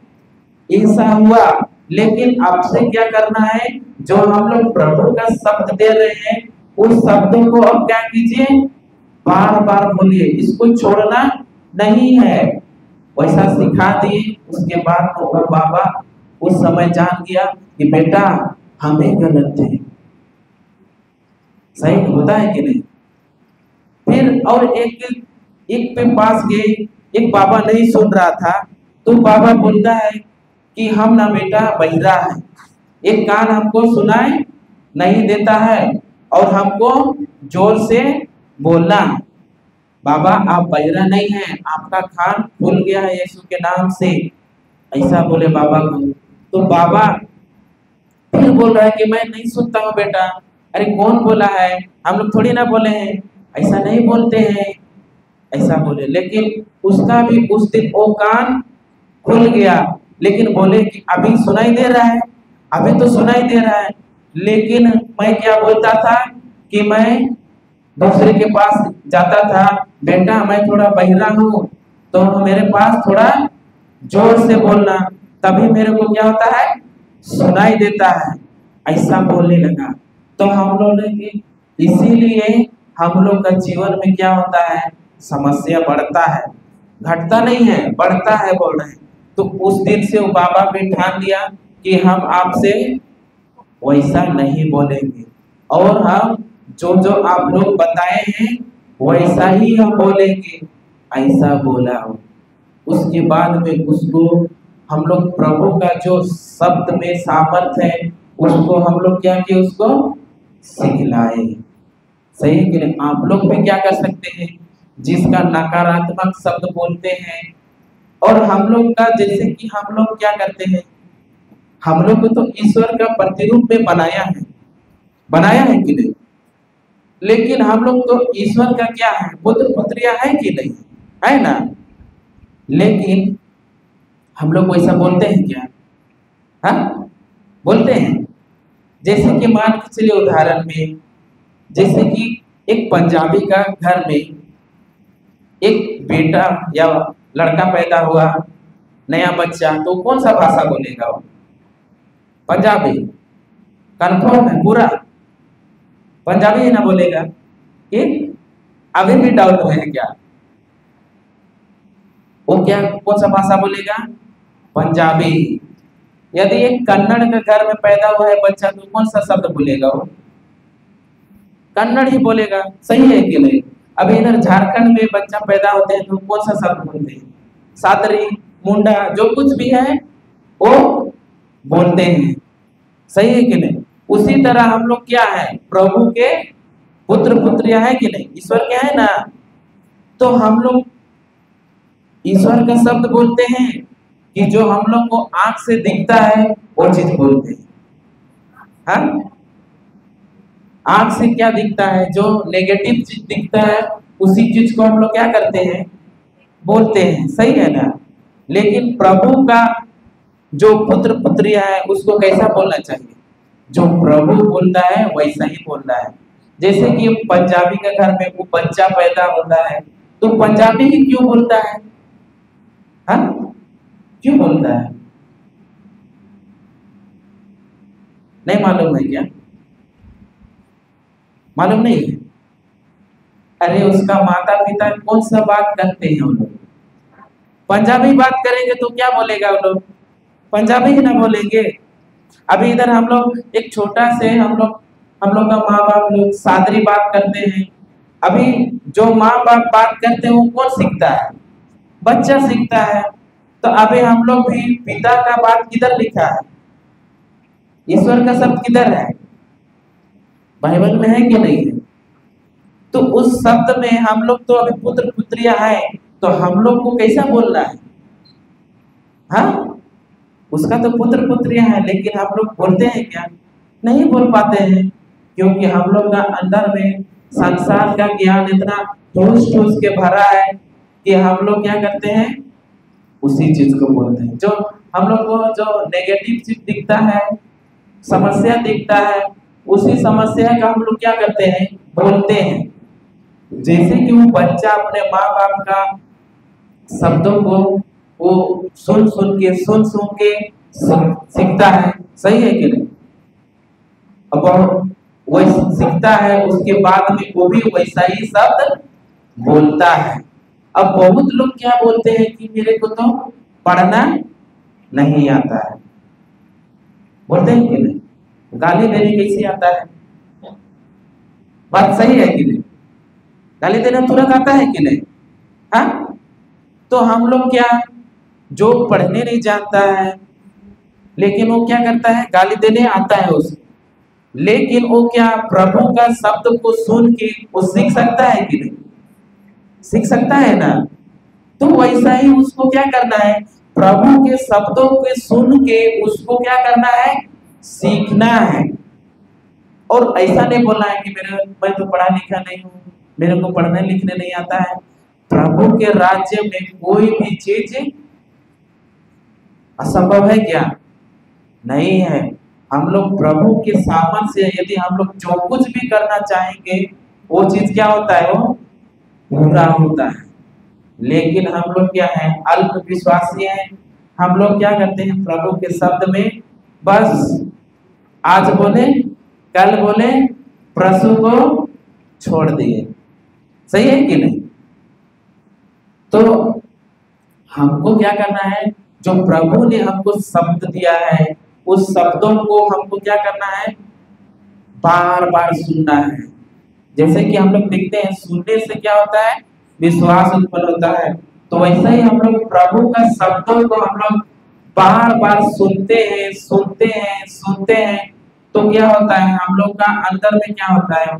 S1: ऐसा हुआ। लेकिन आपसे क्या करना है, जो हम लोग प्रभु का शब्द दे रहे हैं उस शब्दों को अब क्या कीजिए, बार बार बोलिए, इसको छोड़ना नहीं है। वैसा सिखा दिए। उसके बाद तो वो बाबा उस समय जान गया कि बेटा हमें गलत थे। सही होता है कि नहीं। फिर और एक पे पास गए, एक बाबा नहीं सुन रहा था, तो बाबा बोलता है कि हम ना बेटा बहिरा है, एक कान हमको सुनाई नहीं देता है और हमको जोर से बोलना। बाबा आप बहिरा नहीं हैं, आपका कान खुल गया है यीशु के नाम से, ऐसा बोले बाबा को। तो बाबा फिर बोल रहा है कि मैं नहीं सुनता हूँ बेटा। अरे कौन बोला है, हम लोग थोड़ी ना बोले हैं, ऐसा नहीं बोलते हैं, ऐसा बोले। लेकिन उसका भी उस दिन वो कान खुल गया, लेकिन बोले कि अभी सुनाई दे रहा है, अभी तो सुनाई दे रहा है। लेकिन मैं क्या बोलता था कि मैं दूसरे के पास जाता था, बेटा मैं थोड़ा बहिरा हूँ तो मेरे पास थोड़ा जोर से बोलना, तभी मेरे को क्या होता है, सुनाई देता है, ऐसा बोलने लगा। तो हम लोग ने इसीलिए हम लोग का जीवन में क्या होता है, समस्या बढ़ता है, घटता नहीं है, बढ़ता है बोल रहे हैं। तो उस दिन से वो बाबा भी ठान लिया कि हम आपसे वैसा नहीं बोलेंगे और हम जो जो आप लोग बताए हैं वैसा ही हम बोलेंगे, ऐसा बोला हो। उसके बाद में उसको हम लोग प्रभु का जो शब्द में सामर्थ है उसको हम लोग क्या किए, उसको सिखलाए। सही कि नहीं। आप लोग भी क्या कर सकते हैं, जिसका नकारात्मक शब्द बोलते हैं, और हम लोग का जैसे कि हम लोग क्या करते हैं, हम लोग को तो ईश्वर का प्रतिरूप में बनाया है कि नहीं। लेकिन हम लोग तो ईश्वर का क्या है, पुत्र पुत्रिया है कि नहीं, है ना। लेकिन हम लोग वैसा बोलते हैं क्या, हाँ बोलते हैं। जैसे कि मान के चलिए उदाहरण में, जैसे कि एक पंजाबी का घर में एक बेटा या लड़का पैदा हुआ, नया बच्चा, तो कौन सा भाषा बोलेगा वो, पंजाबी। कंफर्म है पूरा, पंजाबी ही ना बोलेगा कि अभी भी डाउट में है क्या, वो क्या कौन सा भाषा बोलेगा, पंजाबी। यदि एक कन्नड़ के घर में पैदा हुआ है बच्चा तो कौन सा शब्द बोलेगा वो, कन्नड़ ही बोलेगा। सही है कि नहीं। अभी इधर झारखंड में बच्चा पैदा होते हैं तो कौन सा शब्द बोलते हैं, सादरी, मुंडा, जो कुछ भी है वो बोलते हैं। सही है कि नहीं। उसी तरह हम लोग क्या है, प्रभु के पुत्र पुत्रियां है कि नहीं, ईश्वर क्या है ना। तो हम लोग ईश्वर का शब्द बोलते हैं कि जो हम लोग को आंख से दिखता है वो चीज बोलते हैं। हाँ, आंख से क्या दिखता है, जो नेगेटिव चीज दिखता है उसी चीज को हम लोग क्या करते हैं, बोलते हैं। सही है ना। लेकिन प्रभु का जो पुत्र पुत्रियां है उसको कैसा बोलना चाहिए, जो प्रभु बोलता है वैसा ही बोलना है। जैसे कि पंजाबी के घर में वो बच्चा पैदा होता है तो पंजाबी ही क्यों बोलता है, हाँ क्यों बोलता है, नहीं मालूम है क्या, मालूम नहीं है। अरे उसका माता पिता कौन सा बात करते हैं, वो लोग पंजाबी बात करेंगे तो क्या बोलेगा, वो लोग पंजाबी ही ना बोलेंगे। अभी इधर हम लोग एक छोटा से हम लोग हम लोग का माँ बाप लोग सादरी बात करते हैं। अभी जो माँ बाप बात करते हैं वो कौन सीखता है? बच्चा सीखता है। तो अभी हम लोग भी पिता का बात किधर लिखा है? ईश्वर का शब्द किधर है? बाइबल में है कि नहीं है? तो उस शब्द में हम लोग तो अभी पुत्र पुत्रियां हैं, तो हम लोग को कैसा बोलना है? हाँ, उसका तो पुत्र पुत्रियां हैं, लेकिन हम लोग बोलते हैं क्या? नहीं बोल पाते हैं, क्योंकि हम लोग का अंदर में संसार का ज्ञान इतना ठूस ठूस के भरा है कि हम लोग क्या करते हैं? उसी चीज को बोलते हैं। जो हम लोग को जो नेगेटिव चीज दिखता है, समस्या दिखता है, उसी समस्या का हम लोग क्या करते हैं? बोलते हैं। जैसे कि वो बच्चा अपने माँ बाप का शब्दों को वो सुन सुन के सीखता है, सही है कि नहीं? अब वो सीखता है, उसके बाद में वो भी वैसा ही शब्द बोलता है। अब बहुत लोग क्या बोलते हैं कि मेरे को तो पढ़ना नहीं आता है, बोलते हैं कि नहीं? गाली देने कैसे आता है? बात सही है कि नहीं? गाली देना तुरंत आता है कि नहीं? हाँ, तो हम लोग क्या, जो पढ़ने नहीं जानता है लेकिन वो क्या करता है? गाली देने आता है उसे, लेकिन वो क्या प्रभु का शब्द को सुन के वो सीख सकता है कि नहीं? सीख सकता है ना? तो वैसा ही उसको क्या करना है? प्रभु के शब्दों को सुन के उसको क्या करना है? सीखना है। और ऐसा नहीं बोलना है कि मैं तो पढ़ा लिखा नहीं हूँ, मेरे को पढ़ने लिखने नहीं आता है। प्रभु के राज्य में कोई भी चीज असंभव है क्या? नहीं है। हम लोग प्रभु के सामर्थ्य से यदि हम लोग जो कुछ भी करना चाहेंगे, वो चीज क्या होता है? वो पूरा होता है। लेकिन हम लोग क्या है? अल्प विश्वासी हैं। हम लोग क्या करते हैं? प्रभु के शब्द में बस आज बोले कल बोले परसों को छोड़ दिए, सही है कि नहीं? तो हमको क्या करना है? जो प्रभु ने हमको शब्द दिया है, उस शब्दों को हमको क्या करना है? बार बार सुनना है। जैसे कि हम लोग देखते हैं, सुनने से क्या होता है? विश्वास उत्पन्न होता है। तो वैसे ही हम लोग प्रभु का शब्दों को हम लोग बार बार सुनते हैं, तो क्या होता है? हम लोग का अंदर में क्या होता है?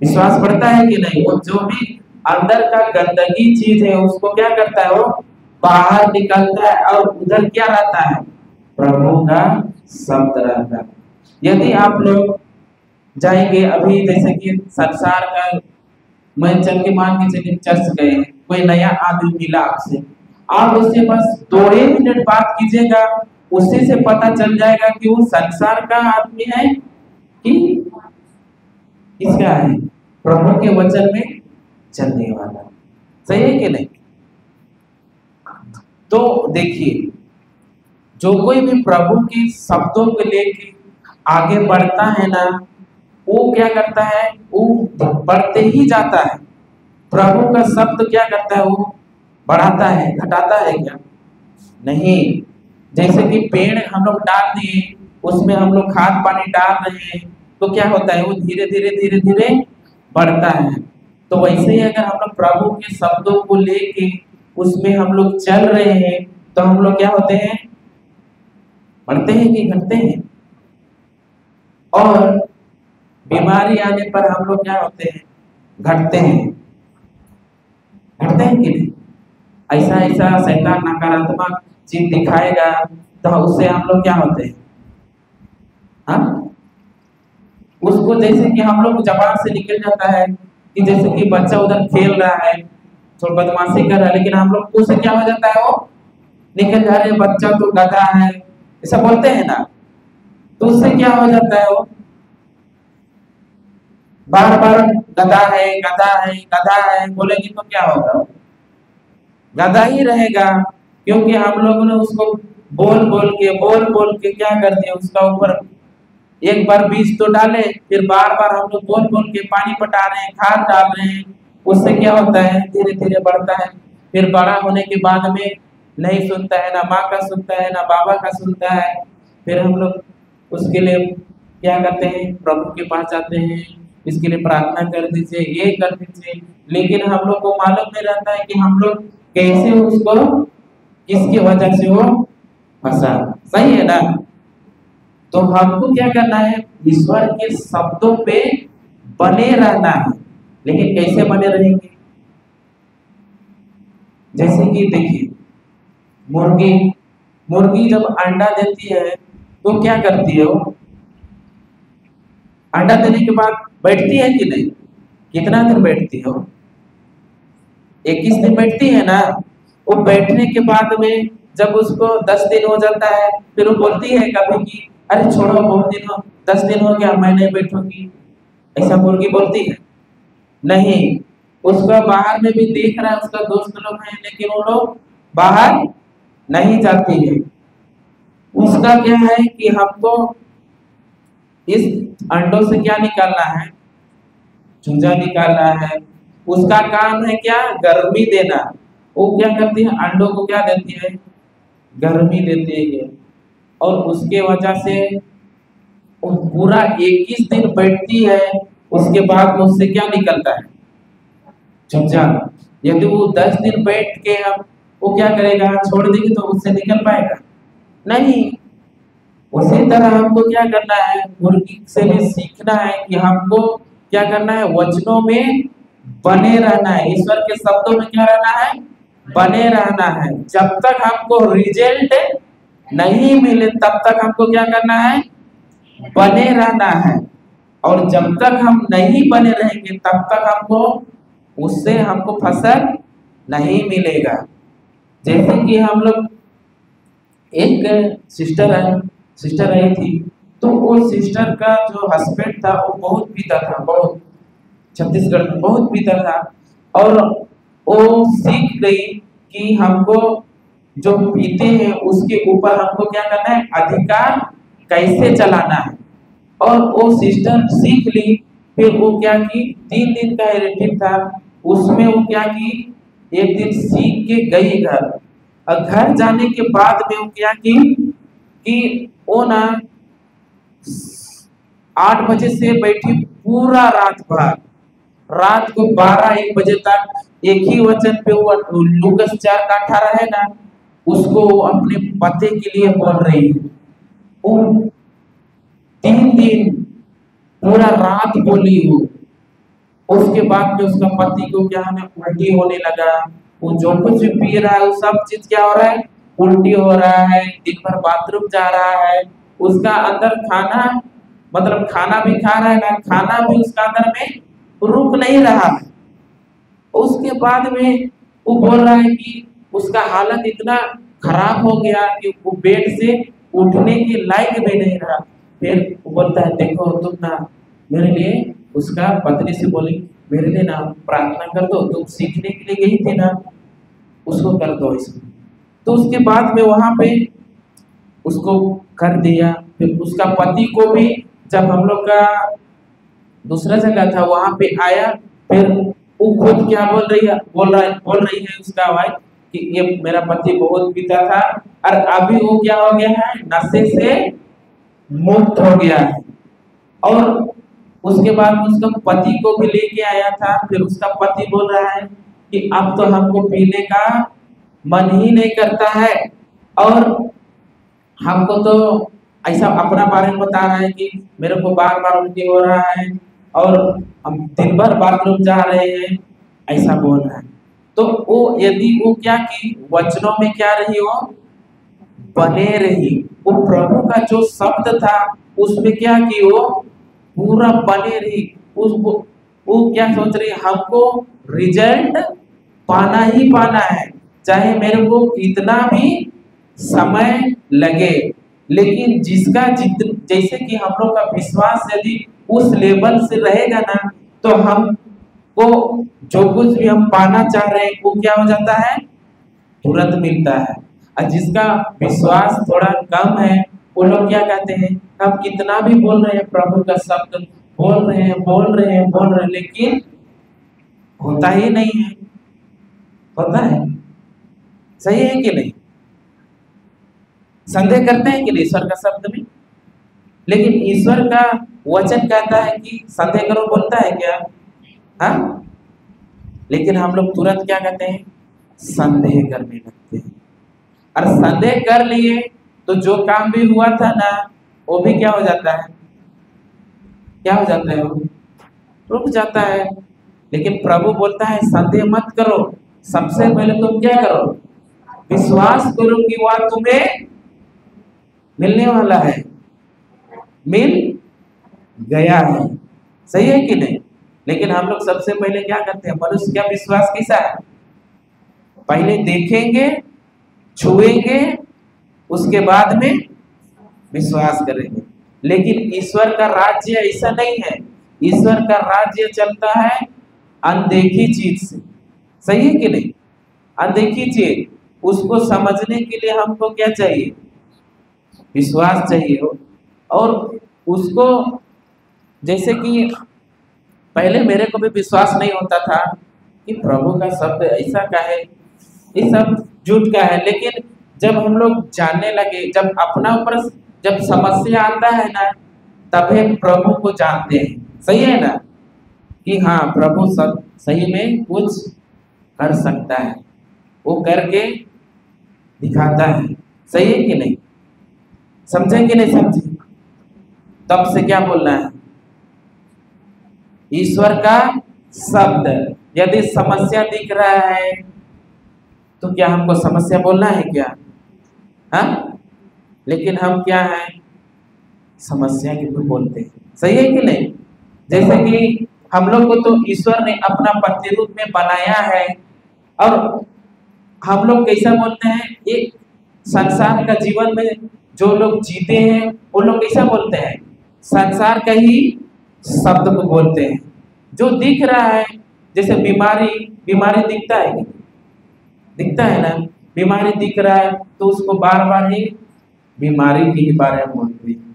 S1: विश्वास बढ़ता है कि नहीं? वो जो भी अंदर का गंदगी चीज है उसको क्या करता है? वो बाहर निकलता है, और उधर क्या रहता है? प्रभु का शब्द रहता है। यदि आप लोग जाएंगे अभी, जैसे कि संसार का, मैं चल के मान के चलिए चर्च गए, कोई नया आदमी मिला आपसे, आप उससे बस 2 मिनट बात कीजिएगा, उसी से पता चल जाएगा कि वो संसार का आदमी है कि किसका है? प्रभु के वचन में चलने वाला। सही है कि नहीं? तो देखिए, जो कोई भी प्रभु के शब्दों को लेके आगे बढ़ता है ना, वो क्या करता है? वो बढ़ते ही जाता है। प्रभु का शब्द क्या करता है? वो बढ़ाता है, घटाता है क्या? नहीं। जैसे कि पेड़ हम लोग डाल दिए, उसमें हम लोग खाद पानी डाल रहे हैं, तो क्या होता है? वो धीरे धीरे बढ़ता है। तो वैसे ही अगर हम लोग प्रभु के शब्दों को लेके उसमें हम लोग चल रहे हैं, तो हम लोग क्या होते हैं? बढ़ते हैं कि घटते हैं? और बीमारी आने पर हम लोग क्या होते हैं? घटते हैं। घटते हैं कि नहीं? ऐसा शैतान नकारात्मक चीज दिखाएगा, तो उससे हम लोग क्या होते हैं? हाँ, उसको जैसे कि हम लोग जबान से निकल जाता है कि जैसे कि बच्चा उधर खेल रहा है, थोड़ा बदमाशी कर रहा है, लेकिन हम लोग उससे क्या हो जाता है? वो निकल जा रहे, बच्चा तो गधा है, ऐसा बोलते हैं ना, तो उससे क्या हो जाता है? वो बार बार गधा है बोलेंगे तो क्या होगा? गधा ही रहेगा। क्योंकि हम लोगों ने उसको बोल बोल के क्या कर दिया? उसका ऊपर एक बार बीज तो डाले, फिर बार बार हम लोग बोल के पानी पटा रहे हैं, खाद डाल रहे हैं। उससे क्या होता है? धीरे धीरे बढ़ता है। फिर बड़ा होने के बाद में नहीं सुनता है, ना माँ का सुनता है, ना बाबा का सुनता है। फिर हम लोग उसके लिए क्या करते हैं, प्रभु के पास जाते हैं, इसके लिए प्रार्थना कर दीजिए, ये कर दीजिए, लेकिन हम लोग को मालूम नहीं रहता है कि हम लोग कैसे उसको, किसकी वजह से वो फंसा। सही है ना? तो हमको क्या करना है, ईश्वर के शब्दों पे बने रहना है। लेकिन कैसे बने रहेंगे? जैसे कि देखिए, मुर्गी मुर्गी जब अंडा देती है तो क्या करती है वो? अंडा देने के बाद बैठती है कि नहीं? कितना दिन बैठती है वो? 21 दिन बैठती है ना। वो बैठने के बाद में जब उसको 10 दिन हो जाता है, फिर वो बोलती है कभी कि अरे छोड़ो, बहुत दिन हो, 10 दिन हो गया, मैं नहीं बैठूंगी। ऐसा मुर्गी बोलती है? नहीं। उसका बाहर में भी देख रहा है, उसका दोस्त लोग हैं, लेकिन वो लोग बाहर नहीं जाती है। उसका क्या है कि हमको इस अंडों से क्या निकालना है? चूजा निकालना है। उसका काम है क्या? गर्मी देना। वो क्या करती है? अंडों को क्या देती है? गर्मी देती है। और उसके वजह से वो पूरा 21 दिन बैठती है। उसके बाद उससे क्या निकलता है? चूजा। यदि वो 10 दिन बैठ के हम वो क्या करेगा, छोड़ देगी तो उससे निकल पाएगा? नहीं। उसी तरह हमको क्या करना है, मुर्गी से भी सीखना है कि हमको क्या करना है, वचनों में बने रहना है, ईश्वर के शब्दों में क्या रहना है, बने रहना है। जब तक हमको रिजल्ट नहीं मिले तब तक हमको क्या करना है, बने रहना है। और जब तक हम नहीं बने रहेंगे तब तक हमको उससे हमको फसल नहीं मिलेगा। जैसे कि हम लोग, एक सिस्टर आई थी, तो वो सिस्टर का जो हस्बैंड था वो बहुत पीता था, बहुत, छत्तीसगढ़ में बहुत पीता था। और वो सीख गई कि हमको जो पीते हैं उसके ऊपर हमको क्या करना है, अधिकार कैसे चलाना है। और वो सिस्टर सीख ली। फिर वो क्या की, 3 दिन का रिट्रीट था, उसमें वो क्या की, एक दिन सीख के गई घर। और घर जाने के बाद में वो क्या की कि वो ना 8 बजे से बैठी पूरा रात भर, रात को 12-1 बजे तक एक ही वचन पे वो लूकस 4:18 है ना, उसको अपने पति के लिए बोल रही है। वो 3 दिन पूरा रात बोली वो। उसके बाद में उसका पति को क्या है, उल्टी होने लगा। वो जो कुछ भी पी रहा है वो सब चीज क्या हो रहा है, उल्टी हो रहा है, दिन भर बाथरूम जा रहा है। उसका अंदर खाना, मतलब खाना भी खा रहा है ना, खाना भी उसका अंदर में रुक नहीं रहा है। उसके बाद में वो बोल रहा है कि उसका हालत इतना खराब हो गया कि वो बेड से उठने के लायक भी नहीं रहा। फिर वो बोलता है, देखो तुम ना मेरे लिए, उसका पत्नी से बोली, मेरे लिए ना प्रार्थना कर दो, तुम सीखने के लिए गई थी ना, उसको कर दो इसको। तो उसके बाद में वहां पे उसको कर दिया। फिर उसका पति को भी, जब हम लोग का दूसरा जगह था वहां पे आया, फिर वो खुद क्या बोल रही है उसका वाइफ कि ये मेरा पति बहुत पीता था और अभी वो क्या हो गया है, नशे से मुक्त हो गया है। और उसके बाद उसका पति को भी लेके आया था। फिर उसका पति बोल रहा है कि अब तो हमको पीने का मन ही नहीं करता है, और हमको तो ऐसा अपना बारे में बता रहा है कि मेरे को बार बार उल्टी हो रहा है और हम दिन भर बाथरूम जा रहे हैं, ऐसा बोल रहा है। तो वो यदि वो क्या की वचनों में क्या रही, वो बने रही, वो प्रभु का जो शब्द था उसमें क्या की वो पूरा बने रही। उसको वो क्या सोच रही, हमको रिजल्ट पाना ही पाना है, चाहे मेरे को कितना भी समय लगे। लेकिन जिसका जैसे कि हम लोग का विश्वास यदि उस लेवल से रहेगा ना, तो हम को जो कुछ भी हम पाना चाह रहे हैं वो क्या हो जाता है, तुरंत मिलता है। और जिसका विश्वास थोड़ा कम है, वो लोग क्या कहते हैं, हम कितना भी बोल रहे हैं, प्रभु का शब्द बोल रहे हैं, लेकिन होता ही नहीं है। होता है? सही है कि नहीं? संदेह करते हैं कि नहीं ईश्वर का शब्द में? लेकिन ईश्वर का वचन कहता है कि संदेह करो, बोलता है क्या? हाँ, लेकिन हम लोग तुरंत क्या कहते हैं? संदेह करने लगते हैं। और संदेह कर लिए तो जो काम भी हुआ था ना, वो भी क्या हो जाता है? क्या हो जाता है? वो रुक जाता है। लेकिन प्रभु बोलता है संदेह मत करो, सबसे पहले तुम क्या करो? विश्वास करो कि वह तुम्हें मिलने वाला है, मिल गया है। सही है कि नहीं? लेकिन हम लोग सबसे पहले क्या करते हैं? मनुष्य का विश्वास कैसा है? पहले देखेंगे, छुएंगे, उसके बाद में विश्वास करेंगे। लेकिन ईश्वर का राज्य ऐसा नहीं है। ईश्वर का राज्य चलता है अनदेखी चीज से। सही है कि नहीं? अनदेखी चीज, उसको समझने के लिए हमको क्या चाहिए? विश्वास चाहिए हो। और उसको, जैसे कि पहले मेरे को भी विश्वास नहीं होता था कि प्रभु का शब्द ऐसा का है, ये सब झूठ का है। लेकिन जब हम लोग जानने लगे, जब अपना ऊपर जब समस्या आता है ना, तभी प्रभु को जानते हैं। सही है ना? कि हाँ, प्रभु सब सही में कुछ कर सकता है, वो करके दिखाता है। सही है कि नहीं? समझे कि नहीं समझे? तब से क्या बोलना है? ईश्वर का शब्द। यदि समस्या दिख रहा है तो क्या हमको समस्या बोलना है क्या? हाँ, लेकिन हम क्या है? समस्या क्यों बोलते हैं? सही है कि नहीं? जैसे कि हम लोग को तो ईश्वर ने अपना प्रतिरूप में बनाया है, और हम लोग कैसा बोलते हैं? एक संसार का जीवन में जो लोग जीते हैं वो लोग कैसा बोलते हैं? संसार का ही शब्द को बोलते हैं। जो दिख रहा है, जैसे बीमारी, बीमारी दिखता है क्या? दिखता है ना? बीमारी दिख रहा है तो उसको बार बार ही बीमारी के ही बारे में बोलते हैं।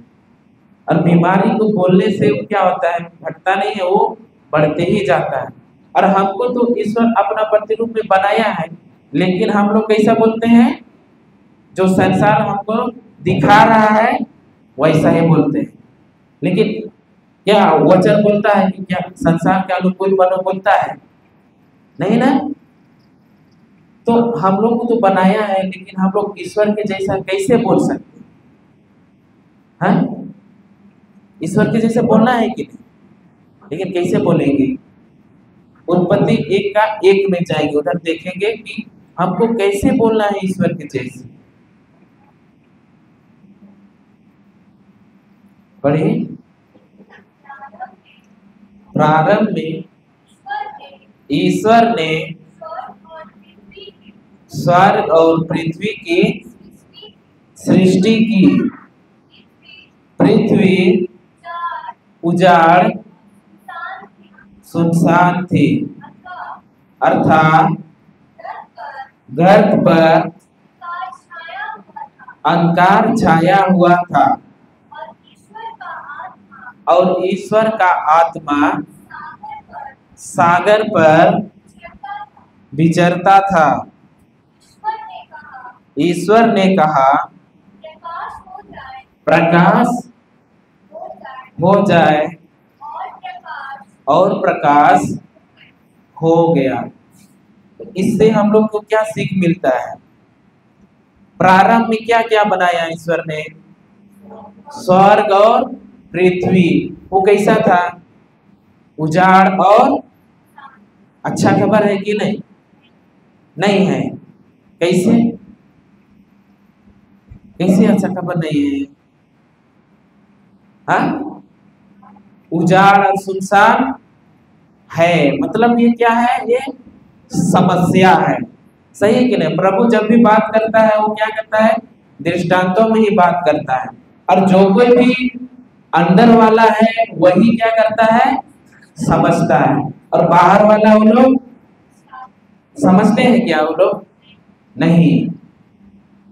S1: और बीमारी को बोलने से क्या होता है? घटता नहीं है, वो बढ़ते ही जाता है। और हमको तो ईश्वर अपना प्रतिरूप में बनाया है, लेकिन हम लोग कैसा बोलते हैं? जो संसार हमको दिखा रहा है वैसा ही बोलते हैं। लेकिन क्या वचन बोलता है कि क्या संसार के अनुकूल बनो बोलता है? नहीं ना? तो हम लोग को तो बनाया है, लेकिन हम लोग ईश्वर के जैसा कैसे बोल सकते हैं? हाँ, ईश्वर के जैसे बोलना है कि नहीं? लेकिन कैसे बोलेंगे? उत्पत्ति 1:1 में जाएंगे, उधर देखेंगे कि हमको कैसे बोलना है ईश्वर के जैसे। पढ़िए। प्रारंभ में ईश्वर ने स्वर्ग और पृथ्वी की सृष्टि की। पृथ्वी उजाड़ सुनसान थी, अर्थात गर्त पर अंधकार छाया हुआ था, और ईश्वर का आत्मा सागर पर विचरता था। ईश्वर ने कहा, प्रकाश हो जाए, और प्रकाश हो गया। तो इससे हम लोग को क्या सीख मिलता है? प्रारंभ में क्या क्या बनाया ईश्वर ने? स्वर्ग और पृथ्वी। वो कैसा था? उजाड़ और अच्छा खबर है कि नहीं? नहीं है। कैसे? कैसे अच्छा खबर नहीं है? हाँ, उजाड़ और सुनसान है, मतलब ये क्या है? ये समस्या है। सही है कि नहीं? प्रभु जब भी बात करता है वो क्या करता है? दृष्टांतों में ही बात करता है। और जो कोई भी अंदर वाला है वही क्या करता है? समझता है। और बाहर वाला वो लोग समझते हैं क्या? वो लोग नहीं।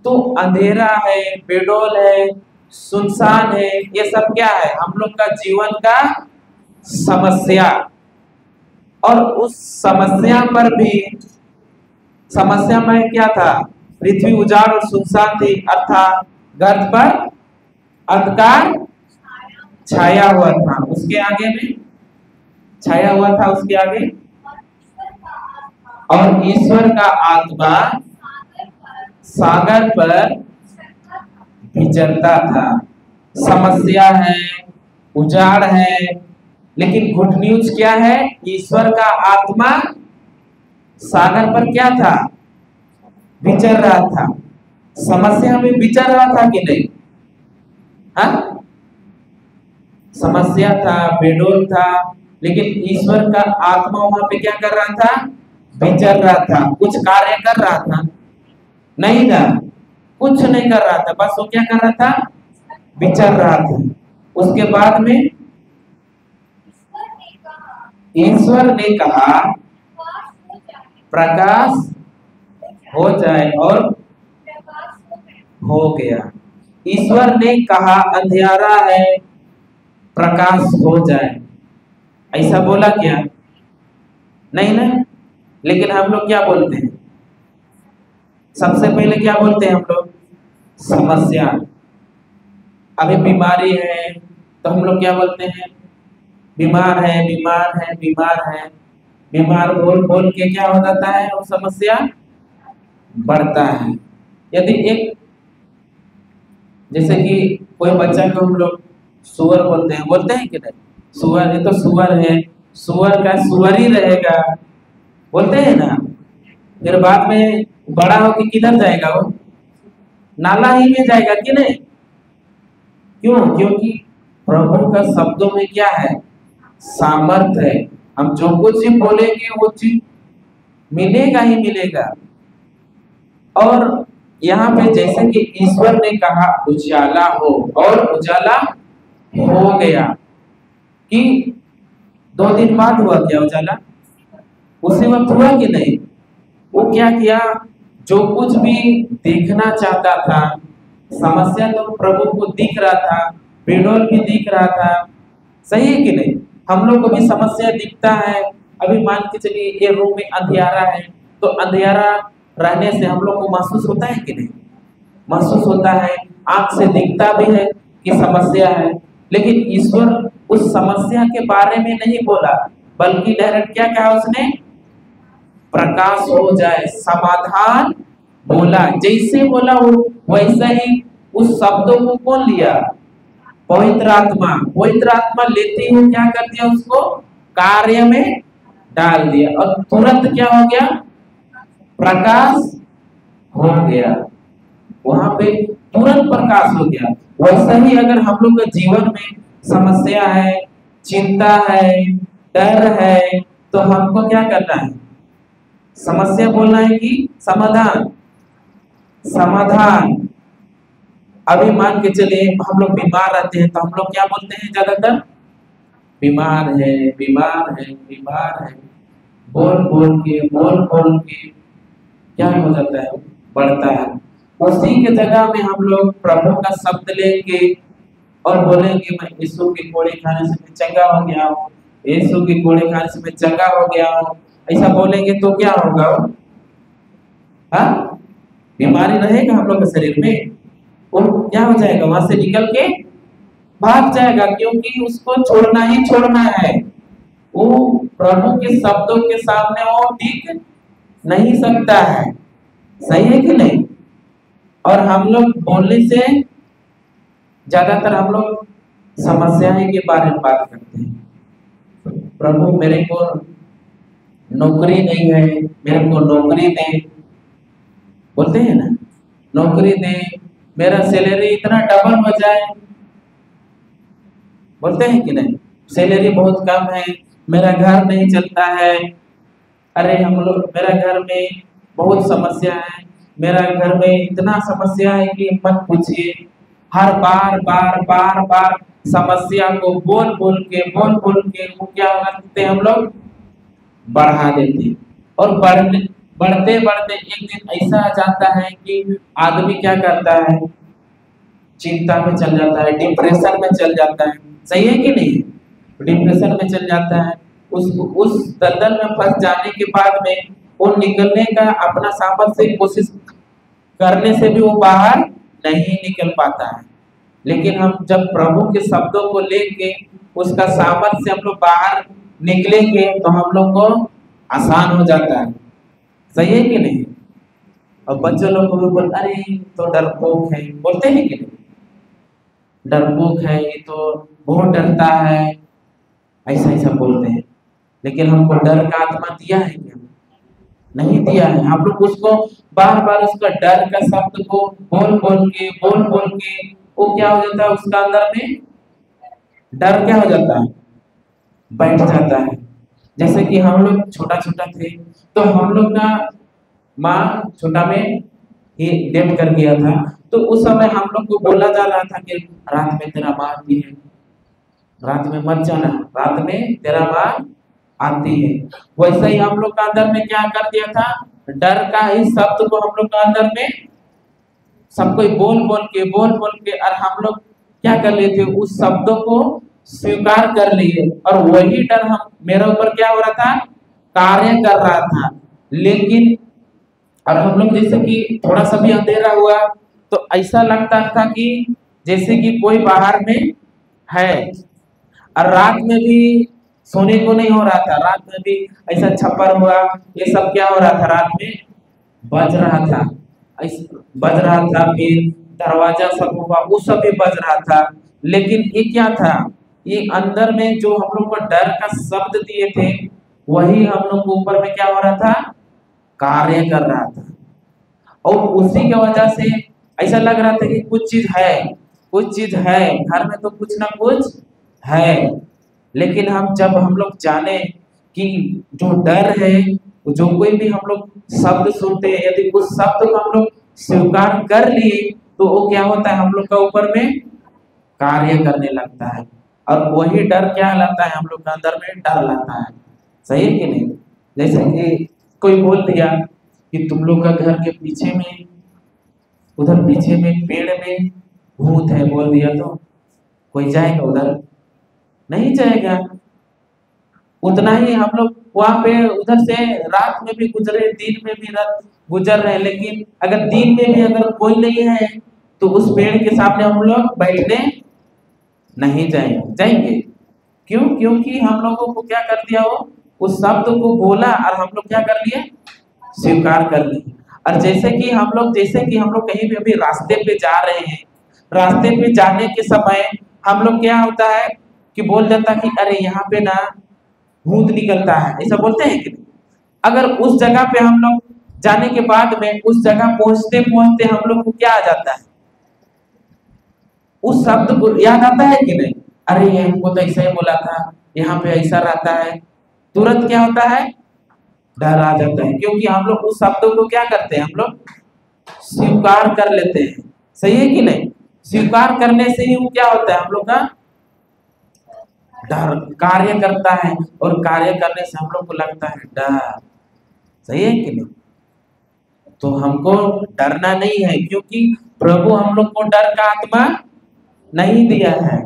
S1: तो अंधेरा है, बेडोल है, सुनसान है, ये सब क्या है? हम लोग का जीवन का समस्या। और उस समस्या पर भी, समस्या में क्या था? पृथ्वी उजाड़ और सुनसान थी, अर्थात गर्त पर अंधकार छाया हुआ था, उसके आगे में छाया हुआ था, उसके आगे और ईश्वर का आत्मा सागर पर विचरता था। समस्या है, उजाड़ है, लेकिन गुड न्यूज क्या है? ईश्वर का आत्मा सागर पर क्या था? विचर रहा था। समस्या में विचर रहा था कि नहीं? हाँ, समस्या था, बेडोल था, लेकिन ईश्वर का आत्मा वहां पे क्या कर रहा था? विचर रहा था। कुछ कार्य कर रहा था? नहीं था, कुछ नहीं कर रहा था, बस वो क्या कर रहा था? विचर रहा था। उसके बाद में ईश्वर ने कहा प्रकाश हो जाए, और हो गया। ईश्वर ने कहा अंधियारा है, प्रकाश हो जाए। ऐसा बोला क्या? नहीं ना। लेकिन हम लोग क्या बोलते हैं? सबसे पहले क्या बोलते हैं हम लोग? समस्या। अभी बीमारी है तो हम लोग क्या बोलते हैं? बीमार है, बीमार है, बीमार है। बीमार बोल बोल के क्या हो जाता है? वो समस्या बढ़ता है। यदि एक, जैसे कि कोई बच्चा को हम लोग सुअर बोलते हैं कि नहीं? सुअर, ये तो सुअर है, सुअर का सुअर ही रहेगा, बोलते हैं ना। फिर बाद में बड़ा होके किधर जाएगा वो? नाला ही में जाएगा कि नहीं? क्यों? क्योंकि प्रभु का शब्दों में क्या है? सामर्थ्य है। हम जो कुछ भी बोलेंगे वो चीज मिलेगा ही मिलेगा। और यहाँ पे जैसे कि ईश्वर ने कहा उजाला हो, और उजाला हो गया। कि 2 दिन बाद हुआ क्या उजाला? उसी वक्त हुआ कि नहीं? वो क्या किया? जो कुछ भी देखना चाहता था, समस्या तो प्रभु को दिख रहा था, बेडोल भी दिख रहा था, सही है कि नहीं? हम लोग को भी समस्या दिखता है। अभी मान के चलिए ये रूम में अंधियारा है, तो अंधियारा रहने से हम लोग को महसूस होता है कि नहीं? महसूस होता है, आंख से दिखता भी है कि समस्या है। लेकिन ईश्वर उस समस्या के बारे में नहीं बोला, बल्कि डायरेक्ट क्या कहा उसने? प्रकाश हो जाए, समाधान बोला। जैसे बोला वो वैसा ही उस शब्दों को कौन लिया? पवित्र आत्मा। पवित्र आत्मा लेते ही क्या कर दिया? उसको कार्य में डाल दिया, और तुरंत क्या हो गया? प्रकाश हो गया। वहां पे तुरंत प्रकाश हो गया। वैसा ही अगर हम लोग के जीवन में समस्या है, चिंता है, डर है, तो हमको क्या करना है? समस्या बोलना है कि समाधान? समाधान। अभी मान के चलिए हम लोग बीमार रहते हैं, तो हम लोग क्या बोलते हैं ज्यादातर? बीमार है, बीमार है, बीमार है। बोल बोल के क्या हो जाता है? बढ़ता है। उसी के जगह में हम लोग प्रभु का शब्द लेंगे और बोलेंगे मैं यीशु के कोड़े खाने से मैं चंगा हो गया हूँ, यीशु के कोड़े खाने से मैं चंगा हो गया हूँ। ऐसा बोलेंगे तो क्या होगा? हाँ, बीमारी रहेगा हम लोग के शरीर में, वो क्या हो जाएगा? वहां से निकल के भाग जाएगा, क्योंकि उसको छोड़ना ही छोड़ना है। वो प्रभु के शब्दों के सामने वो टिक नहीं सकता है, सही है कि नहीं? और हम लोग बोलने से ज्यादातर हम लोग समस्याएं के बारे में बात करते हैं। प्रभु मेरे को नौकरी नहीं है, मेरे को नौकरी दे, बोलते हैं ना, नौकरी दे, मेरा सैलरी इतना डबल हो जाए, बोलते हैं कि नहीं? सैलरी बहुत कम है, मेरा घर नहीं चलता है। अरे हम लोग, मेरा घर में बहुत समस्या है, मेरा घर में इतना समस्या है कि मत पूछिए। हर बार बार बार बार समस्या को बोल बोल के वो क्या करते हैं? हम लोग बढ़ा देते हैं। और बढ़ते बढ़ते एक दिन ऐसा आ जाता है कि आदमी क्या करता है? चिंता में चल जाता है, डिप्रेशन में चल जाता है, सही है कि नहीं? डिप्रेशन में चल जाता है। उस दलदल में फंस जाने के बाद में वो निकलने का अपना सामर्थ्य से कोशिश करने से भी वो बाहर नहीं निकल पाता है। लेकिन हम जब प्रभु के शब्दों को लेके उसका सामर्थ्य से हम लोग बाहर निकलेंगे तो हम लोग को आसान हो जाता है। सही है कि नहीं? और बच्चों लोग को भी बोल, अरे तो डरपोक है, बोलते हैं कि नहीं? डरपोक है, ये तो बहुत डरता है, ऐसा ऐसा बोलते हैं। लेकिन हमको डर का आत्मा दिया है क्या? नहीं दिया है। हम लोग उसको बार बार उसका डर का शब्द को बोल बोल के वो क्या हो जाता है, उसका अंदर में डर क्या हो जाता है, बैठ जाता है। जैसे कि हम लोग छोटा छोटा थे तो हम लोग का माँ छोटा में ही डेथ कर गया था, तो उस समय हम लोग को बोला जा रहा था कि रात में तेरा माँ आती है, रात में मत जाना, रात में तेरा माँ आती है। वैसे ही हम लोग का अंदर में क्या कर दिया था, डर का ही शब्द को हम लोग का अंदर में सब कोई बोल बोल के और हम लोग क्या कर लिए थे, उस शब्दों को स्वीकार कर लिए और वही डर हम मेरे ऊपर क्या हो रहा था, कार्य कर रहा था। लेकिन और हम लोग जैसे कि थोड़ा सा भी अंधेरा हुआ तो ऐसा लगता था कि जैसे कि कोई बाहर में है, और रात में भी सोने को नहीं हो रहा था, रात में भी ऐसा छप्पर हुआ, ये सब क्या हो रहा था, रात में बज रहा था, बज रहा था, फिर दरवाजा सब हुआ वो सब भी बज रहा था। लेकिन ये क्या था, ये अंदर में जो हम लोग को डर का शब्द दिए थे वही हम लोग को ऊपर में क्या हो रहा था, कार्य कर रहा था। और उसी की वजह से ऐसा लग रहा था कि कुछ चीज है, कुछ चीज है घर में, तो कुछ ना कुछ है। लेकिन जब हम लोग जाने कि जो डर है, जो कोई भी हम लोग शब्द सुनते हैं, यदि उस शब्द को हम लोग स्वीकार कर लिए तो वो क्या होता है, हम लोग का ऊपर में कार्य करने लगता है। और वही डर क्या लाता है, हम लोग के अंदर में डर लाता है। सही है कि नहीं? जैसे कि कोई बोल दिया कि तुम लोग का घर के पीछे में, उधर पीछे में पेड़ में भूत है, बोल दिया तो कोई जाएगा उधर? नहीं जाएगा। उतना ही हम लोग वहां पे उधर से रात में भी गुजरे, दिन में भी रात गुजर रहे, लेकिन अगर दिन में भी अगर कोई नहीं है तो उस पेड़ के सामने हम लोग बैठने नहीं जाएंगे। क्यों? क्योंकि हम लोगों को क्या कर दिया, वो उस शब्द को बोला और हम लोग क्या कर लिए, स्वीकार कर लिए। और जैसे कि हम लोग कहीं भी अभी रास्ते पे जा रहे हैं, रास्ते पे जाने के समय हम लोग क्या होता है कि बोल जाता कि अरे यहाँ पे ना भूत निकलता है, ऐसा बोलते हैं कि नहीं? अगर उस जगह पे हम लोग जाने के बाद में उस जगह पहुंचते पहुंचते हम लोग को क्या आ जाता है, उस शब्द को याद आता है कि नहीं? अरे ये हमको तो ऐसा ही बोला था, यहाँ पे ऐसा रहता है। तुरंत क्या होता है, डर आ जाता है, क्योंकि हम लोग उस शब्दों को क्या करते हैं, हम लोग स्वीकार कर लेते हैं। सही है कि नहीं? स्वीकार करने से ही वो क्या होता है, हम लोग का डर कार्य करता है, और कार्य करने से हम लोग को लगता है डर। सही है कि नहीं? तो हमको डरना नहीं है, क्योंकि प्रभु हम लोग को डर का आत्मा नहीं दिया है।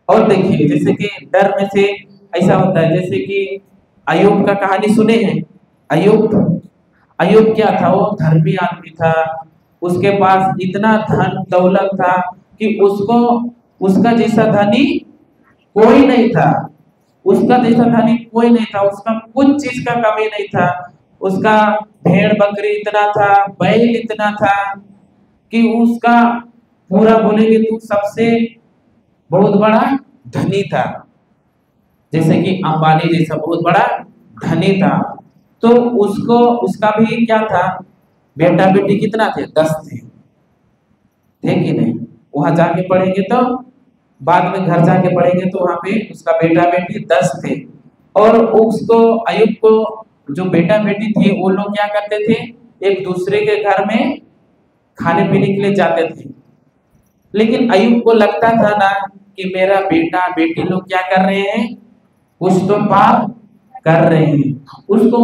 S1: और देखिए जैसे कि डर में से ऐसा होता है, जैसे कि अय्यूब का कहानी सुने हैं। अय्यूब क्या था, वो धर्मी आदमी था, उसके पास इतना धन दौलत था कि उसको उसका जैसा धनी कोई नहीं था, उसका जैसा धनी कोई नहीं था, उसका कुछ चीज का कमी नहीं था। उसका भेड़ बकरी इतना था, बैल इतना था कि उसका पूरा बोलेंगे तो सबसे बहुत बड़ा धनी था, जैसे कि अंबानी जैसा बहुत बड़ा धनी था। तो उसको उसका भी क्या था, बेटा बेटी कितना थे, 10 थे कि नहीं? वहां जाके पढ़ेंगे तो बाद में घर जाके पढ़ेंगे तो वहां पे उसका बेटा बेटी 10 थे। और उसको अय्यूब को जो बेटा बेटी थे वो लोग क्या करते थे, एक दूसरे के घर में खाने पीने के लिए जाते थे। लेकिन अय्यूब को लगता था ना कि मेरा बेटा बेटी लोग क्या कर रहे हैं, कुछ तो पाप कर रहे हैं। उसको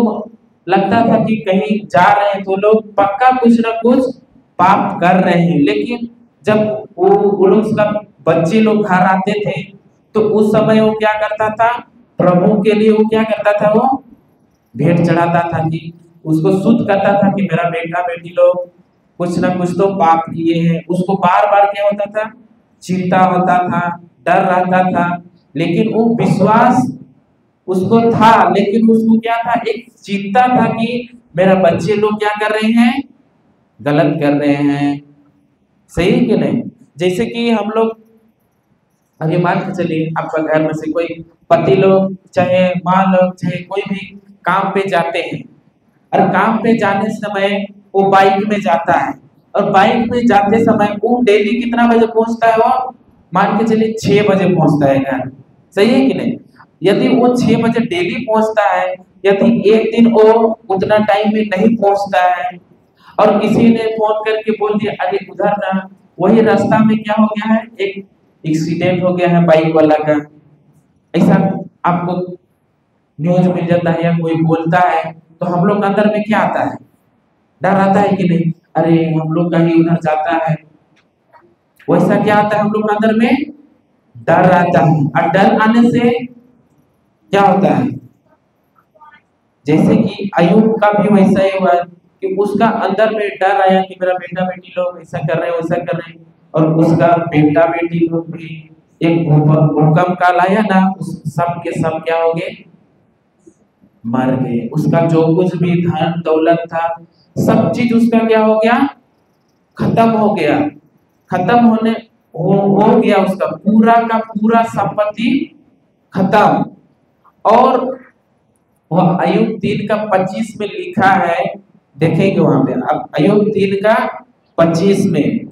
S1: लगता था कि कहीं जा रहे हैं तो लोग पक्का कुछ ना कुछ पाप कर रहे हैं। लेकिन जब वो लोग सब बच्चे लोग घर आते थे तो उस समय वो क्या करता था, प्रभु के लिए वो क्या करता था, वो भेंट चढ़ाता था, कि उसको शुद्ध करता था कि मेरा बेटा बेटी लोग कुछ ना कुछ तो पाप किए हैं। उसको बार बार क्या होता था, चिंता होता था, डर रहता था, लेकिन वो विश्वास उसको था, लेकिन उसको क्या था, एक चिंता था कि मेरा बच्चे लोग क्या कर रहे हैं, गलत कर रहे हैं। सही है कि नहीं? जैसे कि हम लोग अभी मान के चलिए, आपका घर में से कोई पति लोग चाहे माँ लोग चाहे कोई भी काम पे जाते हैं, और काम पे जाने समय वो बाइक में जाता है, और बाइक में जाते समय वो डेली कितना बजे पहुंचता है, वो मान के चलिए 6 बजे पहुंचता है घर। सही है कि नहीं? यदि वो 6 बजे डेली पहुंचता है, यदि एक दिन वो उतना टाइम में नहीं पहुंचता है और किसी ने फोन करके बोल दिया अरे उधर ना, वही रास्ता में क्या हो गया है, एक एक्सीडेंट हो गया है बाइक वाला का, ऐसा आपको न्यूज मिल जाता है या कोई बोलता है, तो हम लोग अंदर में क्या आता है, डर आता है कि नहीं, अरे हम लोग कहीं उधर जाता है, वैसा क्या आता है हम लोग अंदर में, डर आता है। और डर आने से क्या होता है, जैसे कि अयूब का भी वैसा ही हुआ कि उसका अंदर में डर आया कि मेरा बेटा बेटी लोग ऐसा कर रहे हैं वैसा कर रहे हैं, और उसका बेटा बेटी लोग भी एक भूकंप काल आया ना, उस सब के सब क्या हो गए, मर गए। उसका जो कुछ भी धन दौलत था, सब चीज उसका क्या हो गया, खत्म हो गया। खत्म हो गया, उसका पूरा का पूरा संपत्ति खत्म। और वह अय्यूब 3 का 25 में लिखा है, देखेंगे वहां पे, अब अय्यूब 3 का 25 में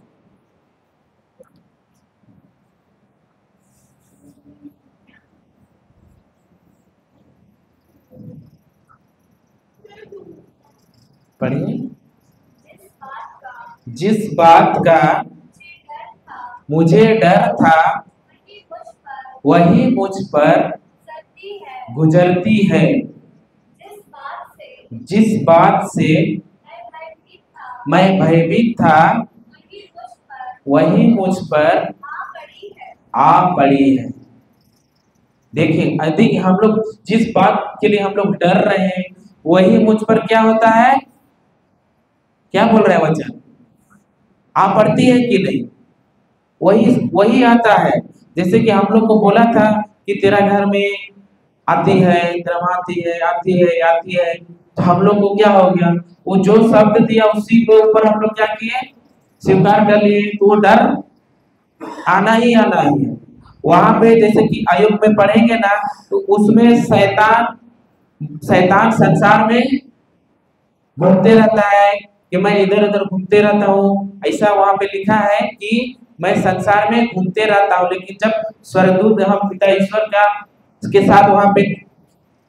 S1: पढ़िए। जिस बात का मुझे डर था वही मुझ पर गुजरती है। जिस बात से मैं भयभीत था वही मुझ पर आ पड़ी है। देखिए, यदि हम लोग जिस बात के लिए हम लोग डर रहे हैं वही मुझ पर क्या होता है, क्या बोल रहा है वचन, आ पड़ती है कि नहीं, वही वही आता है। जैसे कि हम लोग को बोला था कि तेरा घर में आती है, तेरा माँ आती है, आती है, आती है, तो हम लोग को क्या हो गया, वो जो शब्द दिया उसी के ऊपर हम लोग क्या किए, स्वीकार कर लिए, तो वो डर आना ही आना ही है। वहां पे जैसे कि अय्यूब में पढ़ेंगे ना, तो उसमें शैतान शैतान संसार में घूमते रहता है कि मैं इधर उधर घूमते रहता हूँ, ऐसा वहां पे लिखा है कि मैं संसार में घूमते रहता हूँ। लेकिन जब स्वर्गदूत हम पिता ईश्वर का के साथ वहां पे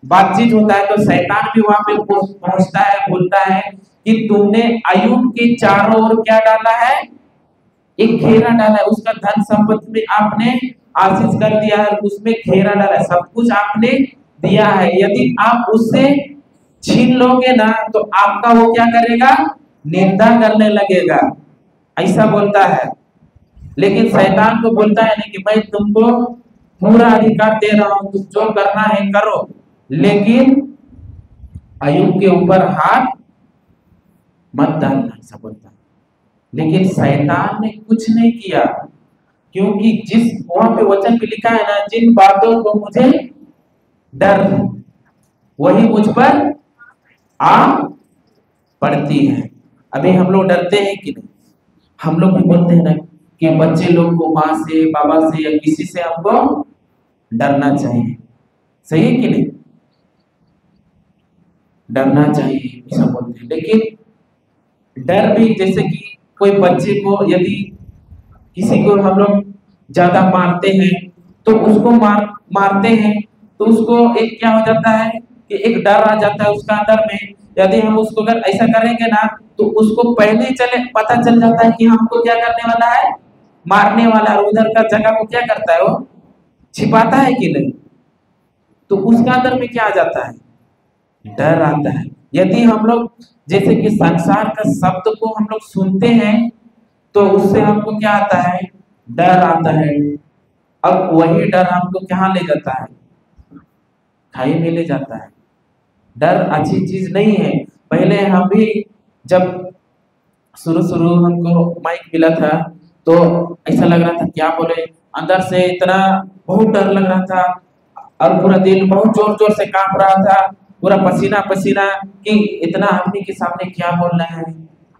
S1: बातचीत होता है, तो शैतान भी वहां पे पहुंचता है, बोलता है कि तुमने अय्यूब के चारों ओर क्या डाला है, एक घेरा डाला है, उसका धन संपत्ति में आपने आशीष कर दिया है, उसमें घेरा डाला है, सब कुछ आपने दिया है। यदि आप उससे छीन लोगे ना, तो आपका वो क्या करेगा, निंदा करने लगेगा, ऐसा बोलता है। लेकिन शैतान को बोलता है नहीं कि मैं तुमको पूरा अधिकार दे रहा हूं, तुम जो करना है करो, लेकिन अय्यूब के ऊपर हाथ मत डालना, ऐसा बोलता है। लेकिन शैतान ने कुछ नहीं किया, क्योंकि जिस वहां पे वचन पे लिखा है ना, जिन बातों को मुझे डर वही मुझ पर आ पड़ती है। अभी हम लोग डरते हैं कि नहीं, हम लोग भी बोलते हैं ना कि बच्चे लोग को माँ से बाबा से या किसी से हमको डरना चाहिए। सही है कि नहीं, डरना चाहिए ऐसा बोलते हैं। लेकिन डर भी, जैसे कि कोई बच्चे को यदि किसी को हम लोग ज्यादा मारते हैं, तो उसको मारते हैं, तो उसको एक क्या हो जाता है कि एक डर आ जाता है उसका अंदर में। यदि हम उसको अगर ऐसा करेंगे ना, तो उसको पहले ही पता चल जाता है कि हमको क्या करने वाला है, मारने वाला है। उधर का जगह को क्या करता है, वो छिपाता है कि नहीं, तो उसका अंदर में क्या आ जाता है, डर आता है। यदि हम लोग जैसे कि संसार का शब्द को हम लोग सुनते हैं, तो उससे हमको क्या आता है, डर आता है। अब वही डर हमको कहाँ ले जाता है, खाई में ले जाता है। डर अच्छी चीज नहीं है। पहले हम भी जब शुरू हमको माइक मिला था, तो ऐसा लग रहा था क्या बोले, अंदर से इतना बहुत डर लग रहा था और पूरा दिल बहुत जोर जोर से कांप रहा था, पूरा पसीना पसीना कि इतना आदमी के सामने क्या बोलना है,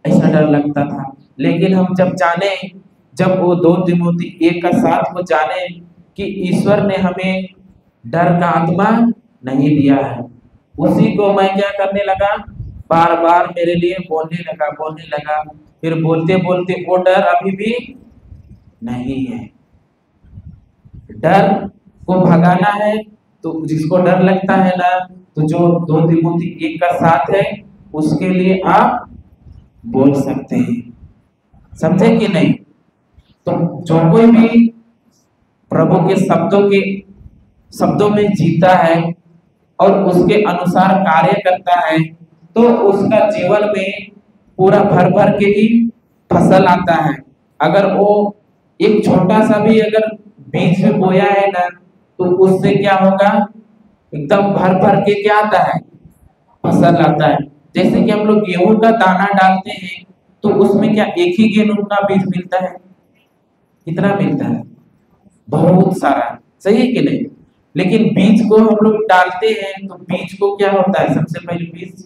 S1: ऐसा डर लगता था। लेकिन हम जब जाने, जब वो 2 तिमोथी 1:7 को जाने कि ईश्वर ने हमें डर का आत्मा नहीं दिया है, उसी को मैं क्या करने लगा, बार बार मेरे लिए बोलने लगा। फिर बोलते बोलते वो डर अभी भी नहीं है। डर को भगाना है तो जिसको डर लगता है ना, तो जो 2 तिमोथी 1:7 है उसके लिए आप बोल सकते हैं, समझे कि नहीं। तो जो कोई भी प्रभु के शब्दों में जीता है और उसके अनुसार कार्य करता है, तो उसका जीवन में पूरा भर भर के ही फसल आता है। अगर वो एक छोटा सा भी अगर बीज में बोया है ना, तो उससे क्या होगा, एकदम भर भर के क्या आता है, फसल आता है। जैसे कि हम लोग गेहूं का दाना डालते हैं तो उसमें क्या एक ही गेहूं का बीज मिलता है, कितना मिलता है, बहुत सारा, सही है कि नहीं। लेकिन बीज को हम लोग डालते हैं तो बीज को क्या होता है, सबसे पहले बीज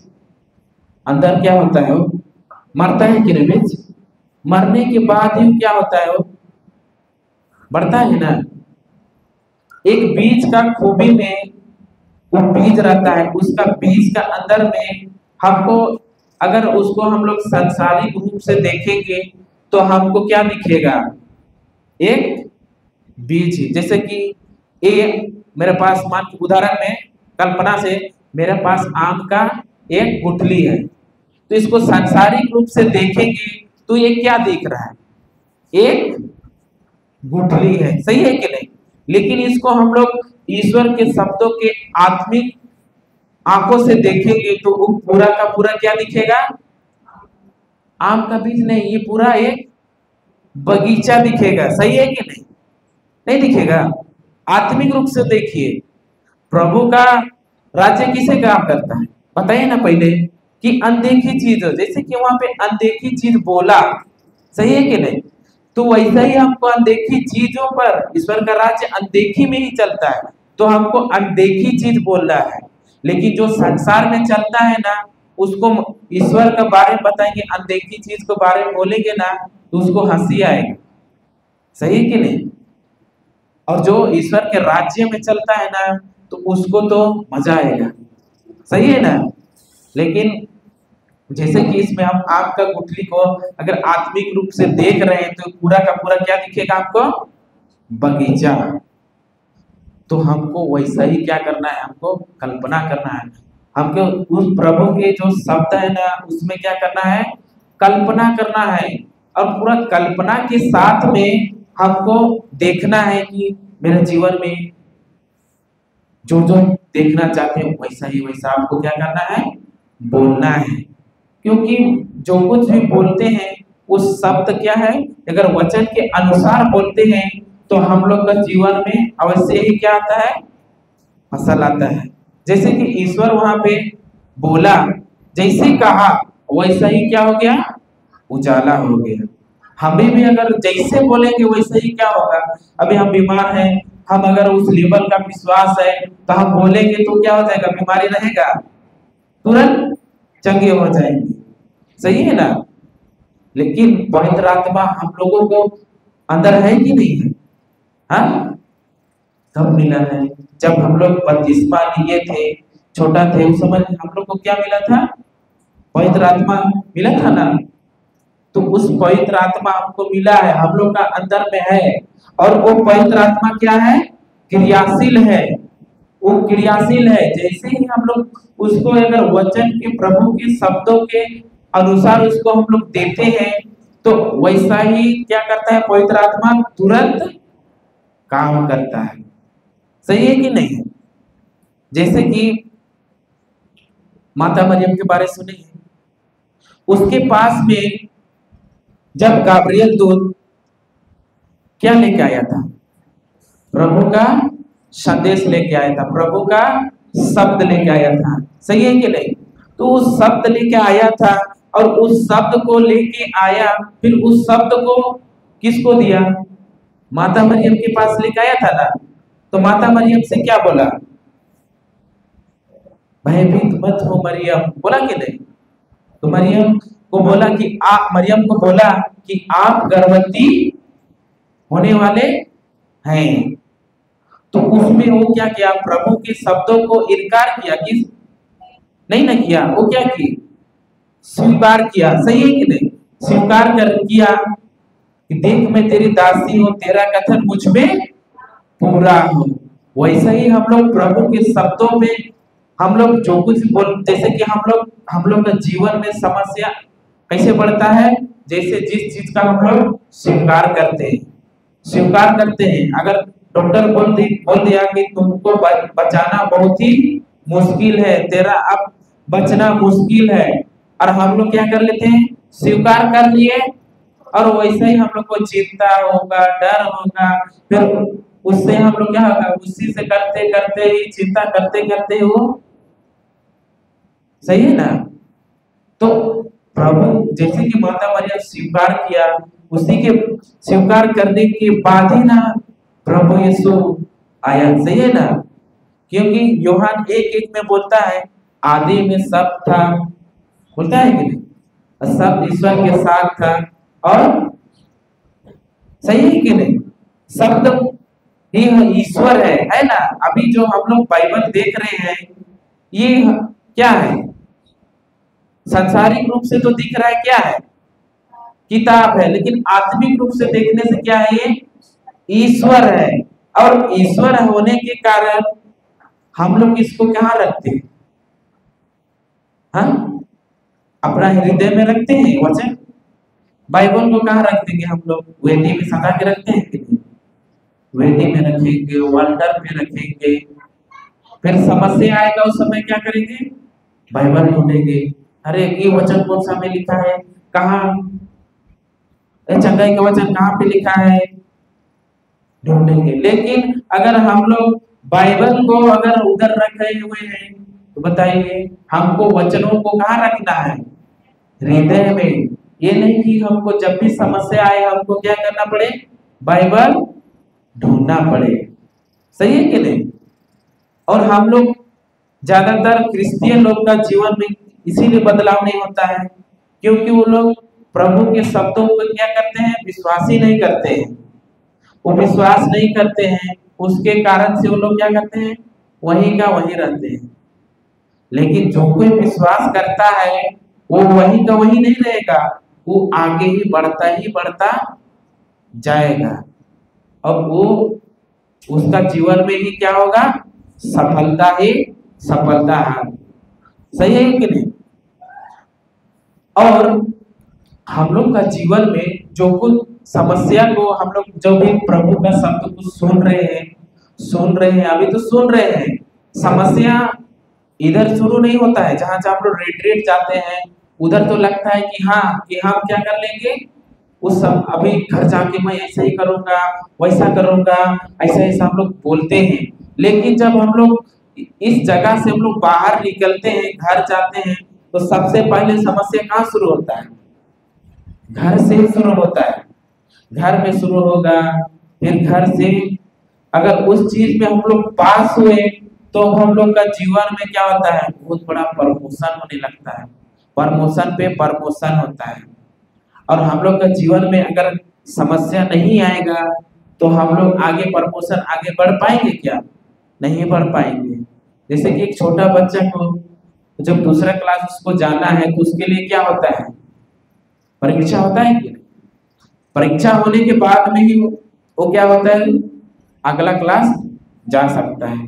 S1: अंदर क्या होता है, वो मरता है कि नहीं, बीज मरने के बाद ही क्या होता है, वो बढ़ता है ना। एक बीज का खूबी में वो बीज रहता है, उसका बीज का अंदर में हमको, अगर उसको हम लोग सांसारिक रूप से देखेंगे तो हमको क्या दिखेगा, एक बीज। जैसे कि मेरे पास, मान के उदाहरण में, कल्पना से मेरे पास आम का एक गुठली है, तो इसको सांसारिक रूप से देखेंगे तो ये क्या दिख रहा है, एक गुठली है, सही है कि नहीं। लेकिन इसको हम लोग ईश्वर के शब्दों के आत्मिक आंखों से देखेंगे तो वो पूरा का पूरा क्या दिखेगा, आम का बीज नहीं, ये पूरा एक बगीचा दिखेगा, सही है कि नहीं, नहीं दिखेगा। आत्मिक रूप से देखिए, प्रभु का राज्य किसे काम करता है, बताइए ना पहले, कि अनदेखी चीज, जैसे कि वहां पे अनदेखी चीज बोला, सही है कि नहीं। तो वैसा ही हमको अनदेखी चीजों पर, ईश्वर का राज्य अनदेखी में ही चलता है, तो हमको अनदेखी चीज बोल रहा है। लेकिन जो संसार में चलता है ना, उसको ईश्वर के बारे में बताएंगे, अनदेखी चीज के बारे में बोलेंगे ना, तो उसको हंसी आएगी, सही है कि नहीं। और जो ईश्वर के राज्य में चलता है ना, तो उसको तो मजा आएगा, सही है ना। लेकिन जैसे कि इसमें हम आम का गुठली को अगर आत्मिक रूप से देख रहे हैं तो पूरा का पूरा क्या दिखेगा आपको, बगीचा। तो हमको वैसा ही क्या करना है, हमको कल्पना करना है, हमको उस प्रभु के जो शब्द है ना उसमें क्या करना है, कल्पना करना है। और पूरा कल्पना के साथ में हमको देखना है कि मेरे जीवन में जो जो देखना चाहते हैं वैसा आपको क्या करना है, बोलना है। क्योंकि जो कुछ भी बोलते हैं वो शब्द क्या है, अगर वचन के अनुसार बोलते हैं तो हम लोग का जीवन में अवश्य ही क्या आता है, फसल आता है। जैसे कि ईश्वर वहां पे बोला, जैसे कहा वैसा ही क्या हो गया, उजाला हो गया। हमें भी अगर जैसे बोलेंगे वैसे ही क्या होगा। अभी हम बीमार हैं, हम अगर उस लेवल का विश्वास है तो हम बोलेंगे तो क्या हो जाएगा, बीमारी रहेगा, तुरंत चंगे हो जाएंगे, सही है ना। लेकिन पवित्र आत्मा हम लोगों को अंदर है कि नहीं है, हाँ, कब मिला है, जब हम लोग बपतिस्मा लिए थे, छोटा थे, उस समय हम लोग को क्या मिला था, पवित्र आत्मा मिला था ना। तो उस पवित्र आत्मा हमको मिला है, हम लोग का अंदर में है। और वो पवित्र आत्मा क्या है, क्रियाशील है, वो क्रियाशील है। जैसे ही हम लोग उसको अगर वचन के प्रभु के शब्दों के अनुसार उसको हम लोग देते हैं तो वैसा ही क्या करता है, पवित्र आत्मा तुरंत काम करता है, सही है कि नहीं। जैसे कि माता मरियम के बारे सुने हैं, उसके पास में जब गाब्रियल दूत क्या लेके आया था, प्रभु का संदेश लेके आया था, प्रभु का शब्द लेके आया था, सही है कि नहीं। तो उस शब्द लेके आया था और उस शब्द को लेके आया, फिर उस शब्द को किसको दिया? माता मरियम के पास लेके आया था ना, तो माता मरियम से क्या बोला? भयभीत मत हो मरियम, बोला कि नहीं? तो मरियम को बोला कि आप गर्भवती होने वाले हैं। तो उसमें वो क्या किया? प्रभु के शब्दों को इनकार किया कि नहीं ना किया, वो क्या की? स्वीकार किया। सही है कि नहीं? स्वीकार कर किया कि देख मैं तेरी दासी हूं, तेरा कथन मुझ में पूरा हो। वैसे ही हम लोग प्रभु के शब्दों में हम लोग जो कुछ बोल, जैसे कि हम लोग का जीवन में समस्या कैसे बढ़ता है? जैसे जिस चीज का हम लोग स्वीकार करते हैं। अगर डॉक्टर बोल दिया कि तुमको बचाना बहुत ही मुश्किल है, तेरा अब बचना मुश्किल है, और हम लोग क्या कर लेते हैं? स्वीकार कर लिए, और वैसे ही हम लोग को चिंता होगा, डर होगा, फिर उससे हम लोग क्या होगा? उसी से करते करते ही, चिंता करते करते वो, सही है ना? तो प्रभु जैसे कि माता मरियम स्वीकार किया, उसी के स्वीकार करने के बाद ही ना प्रभु यीशु आया। सही है ना? क्योंकि यूहन्ना 1:1 में बोलता है आदि में सब था, बोलता है कि नहीं? सब ईश्वर के साथ था, और सही है कि नहीं? शब्द ही ईश्वर है ना? अभी जो हम लोग बाइबल देख रहे हैं, ये क्या है? सांसारिक रूप से तो दिख रहा है क्या है? किताब है, लेकिन आत्मिक रूप से देखने से क्या है? ये ईश्वर है। और ईश्वर होने के कारण हम लोग इसको कहाँ रखते हैं? हाँ, अपना हृदय में रखते हैं वचन। बाइबल को कहाँ रख देंगे हम लोग? वेदी में सजा के रखते हैं कि नहीं? वेदी में रखेंगे, वॉल्टर पे रखेंगे। फिर समस्या आएगा, उस समय क्या करेंगे? बाइबल ढूंढेंगे, अरे ये वचन कौन सा में लिखा है, कहाँ चंगाई का वचन कहाँ पे लिखा है, ढूंढेंगे। लेकिन अगर हम लोग बाइबल को अगर उधर रखे हुए हैं, तो बताइए हमको वचनों को कहाँ रखना है? हृदय में। ये नहीं कि हमको जब भी समस्या आए हमको क्या करना पड़े? बाइबल ढूंढना पड़े। सही है कि नहीं? और हम लोग ज्यादातर क्रिश्चियन लोग का जीवन में इसीलिए बदलाव नहीं होता है, क्योंकि वो लोग प्रभु के शब्दों को क्या करते हैं? विश्वास ही नहीं करते हैं। वो विश्वास नहीं करते हैं, उसके कारण से वो लोग क्या करते हैं? वहीं का वहीं रहते हैं। लेकिन जो कोई विश्वास करता है वो वहीं का वहीं नहीं रहेगा, वो आगे ही बढ़ता जाएगा, और वो उसका जीवन में ही क्या होगा? सफलता ही सफलता है। सही है कि नहीं? और हम लोग का जीवन में जो कुछ समस्या को हम लोग जो भी प्रभु का शब्द को सुन रहे हैं, अभी तो सुन रहे हैं। समस्या इधर शुरू नहीं होता है जहां जहां हम लोग रिट्रीट जाते हैं, उधर तो लगता है कि हाँ, कि हम क्या कर लेंगे, उस सब अभी घर जाके मैं ऐसा ही करूंगा, वैसा करूंगा, ऐसा ऐसा हम लोग बोलते हैं। लेकिन जब हम लोग इस जगह से हम लोग बाहर निकलते हैं, घर जाते हैं, तो सबसे पहले समस्या कहाँ शुरू होता है? घर से शुरू होता है। घर में शुरू होगा, फिर घर से अगर उस चीज में हम लोग पास हुए, तो हम लोग का जीवन में क्या होता है? बहुत बड़ा प्रमोशन होने लगता है। प्रमोशन पे प्रमोशन होता है। और हम लोग का जीवन में अगर समस्या नहीं आएगा, तो हम लोग आगे प्रमोशन आगे बढ़ पाएंगे क्या? नहीं बढ़ पाएंगे। जैसे कि एक छोटा बच्चा को जब दूसरा क्लास उसको जाना है, तो उसके लिए क्या होता है? परीक्षा होता है कि? परीक्षा होने के बाद में ही वो क्या होता है? अगला क्लास जा सकता है।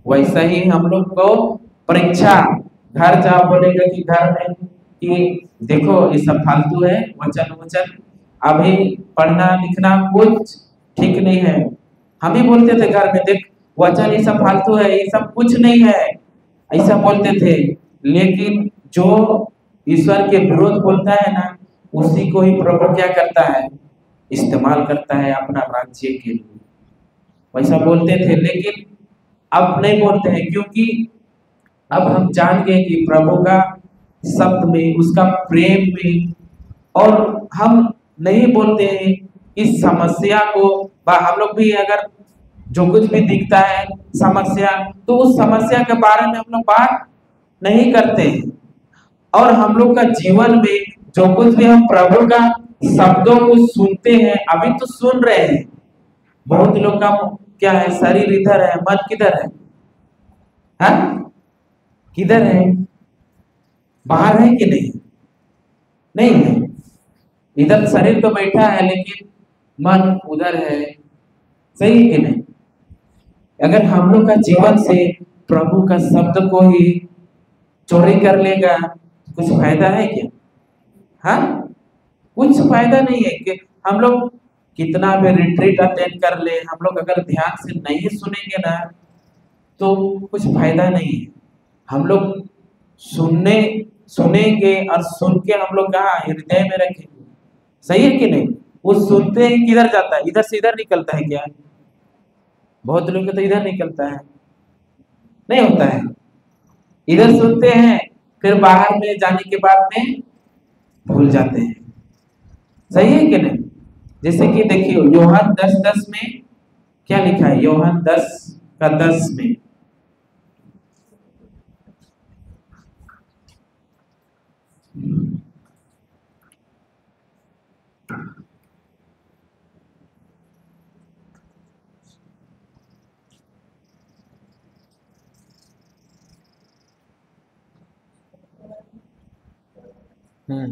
S1: वैसा ही हम लोग को परीक्षा, घर जा बोलेगा कि घर में कि देखो ये सब फालतू है, वचन अभी पढ़ना लिखना कुछ ठीक नहीं है। हम ही बोलते थे घर में, देख वचन ये सब फालतू है, ये सब कुछ नहीं है, ऐसा बोलते थे। लेकिन जो ईश्वर के विरोध बोलता है ना, उसी को ही प्रभु क्या करता है? इस्तेमाल करता है अपना राज्य के लिए। वैसा बोलते थे, लेकिन अब नहीं बोलते हैं, क्योंकि अब हम जान गए कि प्रभु का शब्द में, उसका प्रेम में, और हम नहीं बोलते हैं इस समस्या को हम लोग भी अगर जो कुछ भी दिखता है समस्या, तो उस समस्या के बारे में हम लोग बात नहीं करते हैं। और हम लोग का जीवन में जो कुछ भी हम प्रभु का शब्दों को सुनते हैं, अभी तो सुन रहे हैं, बहुत लोग का क्या है, शरीर इधर है, मन किधर है, हाँ किधर है, बाहर है कि नहीं, नहीं है, इधर शरीर तो बैठा है लेकिन मन उधर है, सही है कि नहीं। अगर हम लोग का जीवन से प्रभु का शब्द को ही चोरी कर लेगा तो कुछ फायदा है क्या, हाँ कुछ फायदा नहीं है। कि हम लोग कितना भी रिट्रीट अटेंड कर ले, हम लोग अगर ध्यान से नहीं सुनेंगे ना तो कुछ फायदा नहीं है। हम लोग सुनेंगे और सुन के हम लोग कहाँ हृदय में रखेंगे, सही है कि नहीं। वो सुनते ही किधर जाता है, इधर से इधर निकलता है क्या, बहुत लोग तो इधर निकलता है, नहीं होता है, इधर सुनते हैं फिर बाहर में जाने के बाद में भूल जाते हैं, सही है कि नहीं। जैसे कि देखिए यूहन्ना 10:10 में क्या लिखा है, यूहन्ना 10:10 में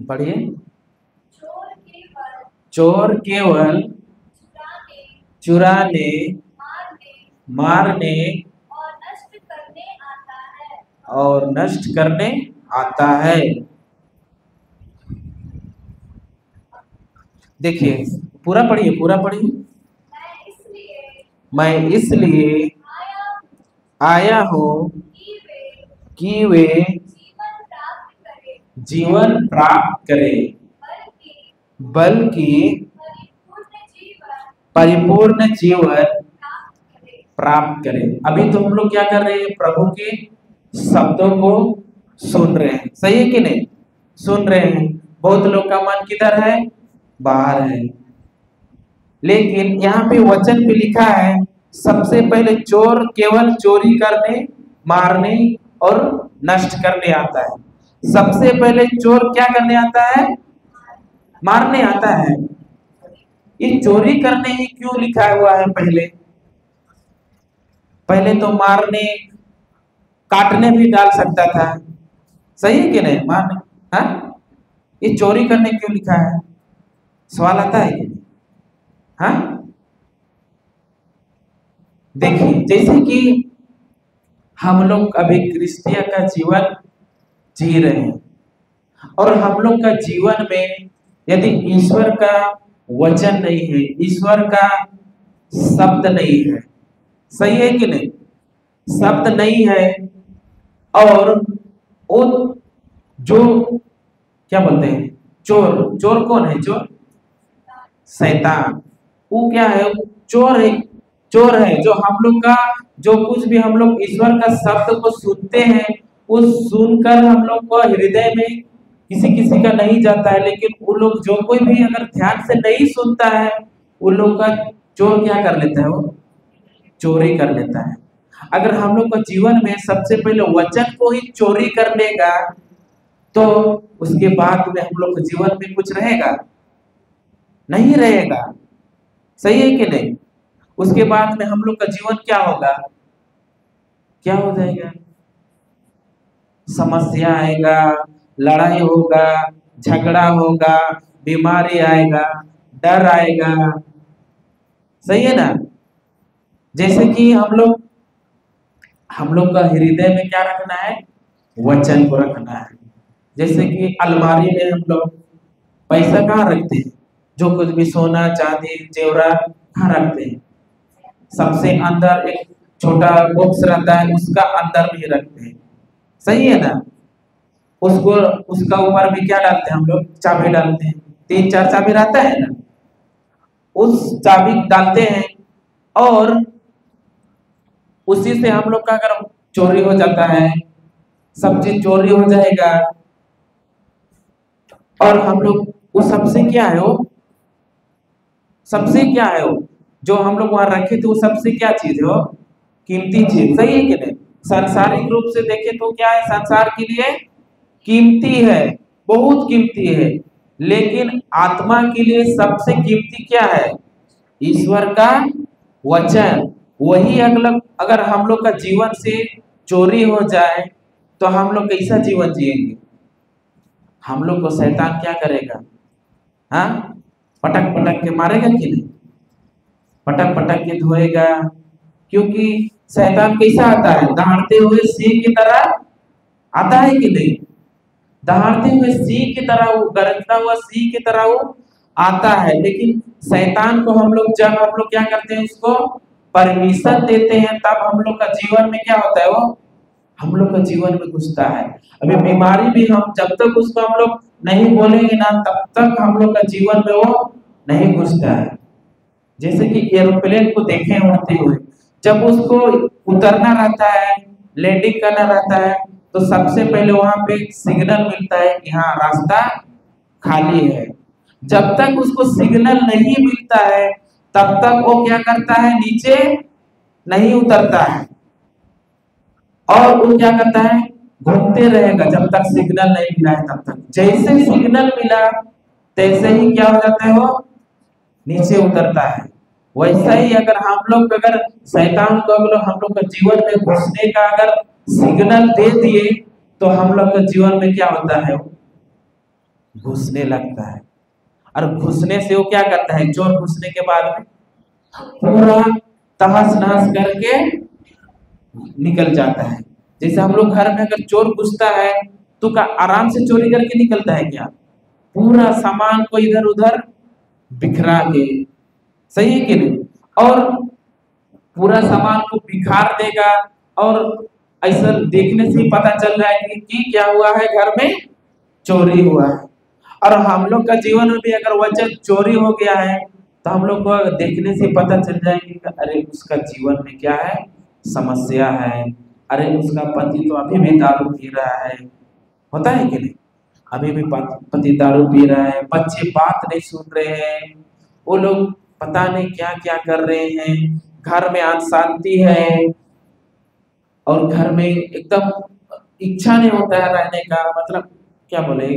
S1: पढ़िए। चोर केवल चुराने, मारने और नष्ट करने आता है। देखिए पूरा पढ़िए, पूरा पढ़िए। मैं इसलिए आया हूँ कि वे जीवन प्राप्त करें, बल्कि परिपूर्ण जीवन प्राप्त करें। अभी तो हम लोग क्या कर रहे हैं, प्रभु के शब्दों को सुन रहे हैं, सही है कि नहीं, सुन रहे हैं। बहुत लोग का मन किधर है, बाहर है। लेकिन यहाँ पे वचन पे लिखा है सबसे पहले चोर केवल चोरी करने, मारने और नष्ट करने आता है। सबसे पहले चोर क्या करने आता है, मारने आता है। ये चोरी करने ही क्यों लिखा हुआ है, पहले तो मारने काटने भी डाल सकता था, सही है कि नहीं, मारने, हाँ ये चोरी करने क्यों लिखा है, सवाल आता है कि हाँ। देखिए जैसे कि हम लोग अभी क्रिस्टिया का जीवन जी रहे हैं और हम लोग का जीवन में यदि ईश्वर का वचन नहीं है, ईश्वर का शब्द नहीं है, सही है कि नहीं, शब्द नहीं है, और वो जो क्या बोलते हैं चोर, चोर कौन है, चोर शैतान, वो क्या है, चोर है, चोर है जो हम लोग का जो कुछ भी हम लोग ईश्वर का शब्द को सुनते हैं, वो सुनकर हम लोग को हृदय में किसी किसी का नहीं जाता है, लेकिन वो लोग जो कोई भी अगर ध्यान से नहीं सुनता है, वो लोग का चोर क्या कर लेता है, वो चोरी कर लेता है। अगर हम लोग का जीवन में सबसे पहले वचन को ही चोरी कर लेगा तो उसके बाद में हम लोग के जीवन में कुछ रहेगा, नहीं रहेगा, सही है कि नहीं। उसके बाद में हम लोग का जीवन क्या होगा, क्या हो जाएगा, समस्या आएगा, लड़ाई होगा, झगड़ा होगा, बीमारी आएगा, डर आएगा, सही है ना। जैसे कि हम लोग का हृदय में क्या रखना है, वचन को रखना है। जैसे कि अलमारी में हम लोग पैसा कहाँ रखते हैं, जो कुछ भी सोना चांदी जेवरात कहाँ रखते हैं, सबसे अंदर एक छोटा बॉक्स रहता है, उसका अंदर में ही रखते हैं, सही है ना। उसको उसका ऊपर भी क्या डालते हैं हम लोग, चाबी डालते हैं, 3-4 चाबी रहता है ना, उस चाबी डालते हैं और उसी से हम लोग का अगर चोरी हो जाता है, सब चीज चोरी हो जाएगा और हम लोग वो सबसे क्या है, वो सबसे क्या है वो जो हम लोग वहां रखे थे, वो सबसे क्या चीज है? वो कीमती चीज, सही है कि नहीं? सांसारिक रूप से देखें तो क्या है? संसार के लिए कीमती है, बहुत कीमती है। लेकिन आत्मा के लिए सबसे कीमती क्या है? ईश्वर का वचन। वही अगर हम लोग का जीवन से चोरी हो जाए तो हम लोग कैसा जीवन जिएंगे? हम लोग को शैतान क्या करेगा? हाँ, पटक पटक के मारेगा कि नहीं? पटक पटक के धोएगा। क्योंकि शैतान कैसा आता है? दहाड़ते हुए सिंह की तरह आता है कि नहीं? दहाड़ते हुए सिंह की तरह, वो गरजता हुआ सिंह की तरह वो आता है। लेकिन शैतान को जब हम लोग क्या करते हैं, उसको परमिशन देते हैं, तब हम लोग का जीवन में क्या होता है? वो हम लोग का जीवन में घुसता है। अभी बीमारी भी हम जब तक उसको हम लोग नहीं बोलेंगे ना, तब तक हम लोग का जीवन में वो नहीं घुसता है। जैसे कि एरोप्लेन को देखें उड़ते हुए, जब उसको उतरना रहता है, लैंडिंग करना रहता है, तो सबसे पहले वहां पे सिग्नल मिलता है कि हाँ, रास्ता खाली है। जब तक उसको सिग्नल नहीं मिलता है, तब तक वो क्या करता है? नीचे नहीं उतरता है, और वो क्या करता है? घूमते रहेगा जब तक सिग्नल नहीं मिला है तब तक। जैसे सिग्नल मिला तैसे ही क्या हो जाता है? वो नीचे उतरता है। वैसा ही अगर शैतान को हम लोग का जीवन में घुसने का अगर सिग्नल दे दिए, तो हम लोग का जीवन में क्या होता है? वो घुसने लगता है। और घुसने से वो क्या करता है? चोर घुसने के बाद में पूरा तहस नहस करके निकल जाता है। जैसे हम लोग घर में अगर चोर घुसता है तो क्या आराम से चोरी करके निकलता है क्या? पूरा सामान को इधर उधर बिखरा के, सही है कि नहीं? और पूरा सामान को बिखार देगा, और ऐसा देखने से ही पता चल रहा है कि क्या हुआ है? घर में चोरी हुआ है। और हम लोग का जीवन में भी अगर वचन चोरी हो गया है, तो हम लोग को देखने से पता चल जाएगी कि अरे, उसका जीवन में क्या है? समस्या है। अरे, उसका पति तो अभी भी दारू पी रहा है। होता है कि नहीं? अभी भी पति दारू पी रहा है, बच्चे बात नहीं सुन रहे हैं, वो लोग पता नहीं क्या क्या कर रहे हैं, घर में अशांति है, और घर में एकदम इच्छा नहीं होता है रहने का। मतलब क्या बोले,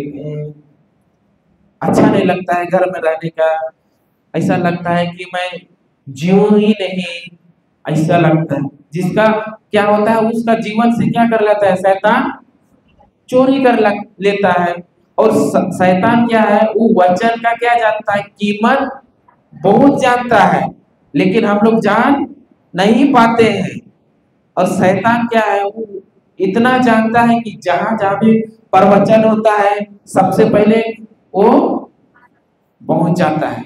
S1: अच्छा नहीं लगता है घर में रहने का। ऐसा लगता है कि मैं जीऊं ही नहीं, ऐसा लगता है। जिसका क्या होता है, उसका जीवन से क्या कर लेता है? शैतान चोरी लेता है। और शैतान क्या है? वो वचन का क्या जानता है? कीमत बहुत जानता है, लेकिन हम लोग जान नहीं पाते हैं। और शैतान क्या है? वो इतना जानता है कि जहां जहां भी प्रवचन होता है, सबसे पहले वो पहुंच जाता है,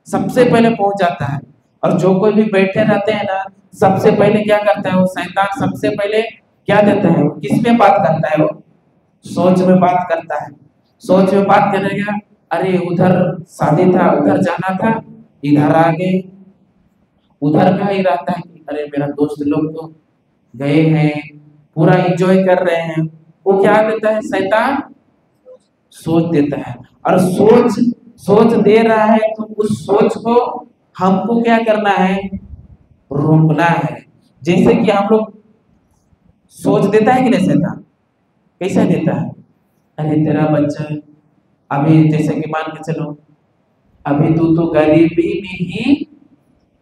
S1: सबसे पहले पहुंच जाता है। और जो कोई भी बैठे रहते हैं ना, सबसे पहले क्या करता है? वो शैतान सबसे पहले क्या देता है? किस में बात करता है? वो सोच में बात करता है। सोच में बात करेगा, अरे उधर शादी था, उधर जाना था, इधर आ गए। उधर का ही रहता है कि अरे, मेरा दोस्त लोग तो गए हैं, पूरा एंजॉय कर रहे हैं। वो क्या देता है? शैतान सोच देता है। और सोच दे रहा है, तो उस सोच को हमको क्या करना है? रोकना है। जैसे कि हम लोग सोच देता है कि नहीं शैतान? कैसा देता है? अरे, तेरा बच्चा अभी, जैसे कि मान के चलो, अभी तू तो गरीबी में ही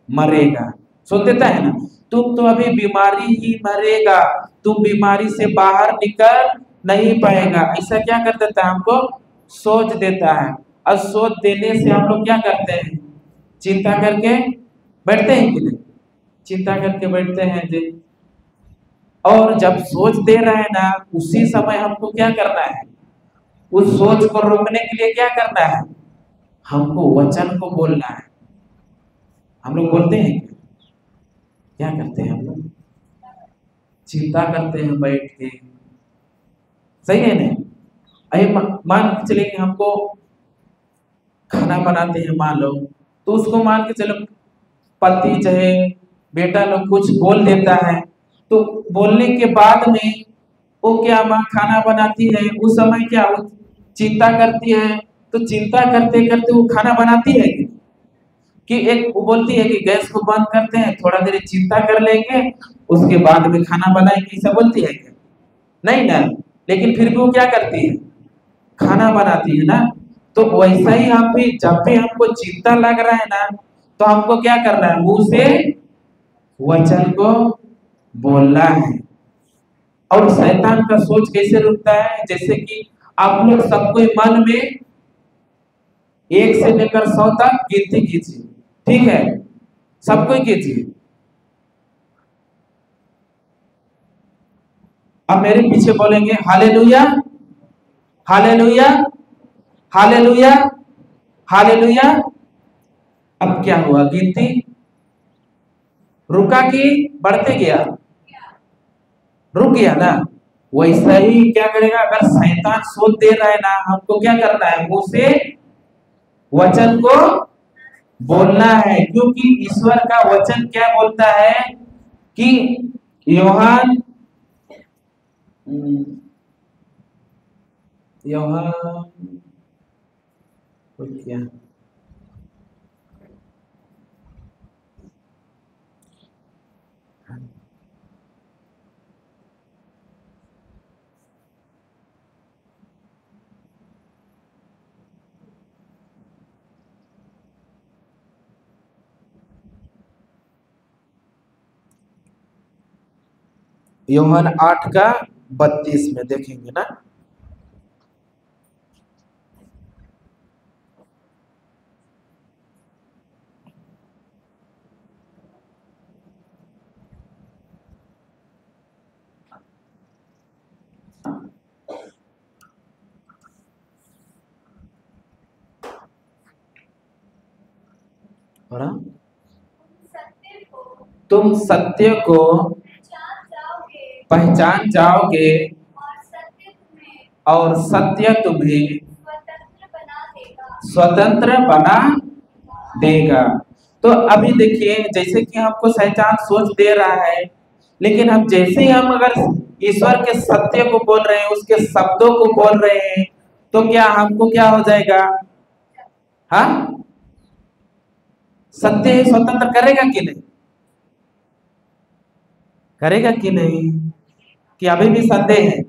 S1: मरेगा, सोच देता है ना। तुम तो अभी बीमारी ही मरेगा, तुम बीमारी से बाहर निकल नहीं पाएगा। ऐसा क्या कर देता है? हमको सोच देता है। और सोच देने से हम लोग क्या करते हैं? चिंता करके बैठते हैं कि नहीं? चिंता करके बैठते हैं जी। और जब सोच दे रहे हैं ना, उसी समय हमको क्या करना है? उस सोच को रोकने के लिए क्या करना है? हमको वचन को बोलना है। हम लोग बोलते हैं, क्या करते हैं हम लोग? चिंता करते हैं बैठ के, सही है नहीं? अरे, मान के चले कि हमको खाना बनाते हैं मान लो, तो उसको मान के चलो पति चाहे बेटा लोग कुछ बोल देता है, तो बोलने के बाद में वो क्या माँ खाना बनाती है, उस समय क्या वो चिंता करती है। तो चिंता करते करते वो खाना बनाती है, कि एक वो बोलती है कि गैस को बंद करते हैं, थोड़ा देर चिंता कर लेंगे, उसके बाद में खाना बनाएंगे, ऐसा बोलती है क्या? नहीं ना। लेकिन फिर भी वो क्या करती है? खाना बनाती है ना। तो वैसा ही हम भी, जब भी हमको चिंता लग रहा है ना, तो हमको क्या करना है? मुंह से वचन को बोलना है। और शैतान का सोच कैसे रुकता है? जैसे कि आप लोग सबको मन में 1 से लेकर 100 तक गिनती कीजिए, ठीक है? सबको ही कीजिए। अब मेरे पीछे बोलेंगे हालेलुया, हालेलुया, हालेलुया, हालेलुया। अब क्या हुआ? गिनती रुका कि बढ़ते गया? रुक गया ना। वैसा ही क्या करेगा? अगर शैतान सोच दे रहा है ना, हमको क्या करना है? मुंह से वचन को बोलना है। क्योंकि ईश्वर का वचन क्या बोलता है कि यूहन्ना क्या, यूहन्ना 8:32 में देखेंगे ना। पढ़ा? तुम सत्य को पहचान जाओगे और सत्य तुम्हें स्वतंत्र बना देगा। तो अभी देखिए, जैसे कि हमको शैतान सोच दे रहा है, लेकिन हम जैसे ही हम अगर ईश्वर के सत्य को बोल रहे हैं, उसके शब्दों को बोल रहे हैं, तो क्या हमको क्या हो जाएगा? हाँ, सत्य ही स्वतंत्र करेगा कि नहीं? करेगा कि नहीं? कि अभी भी संदेह है?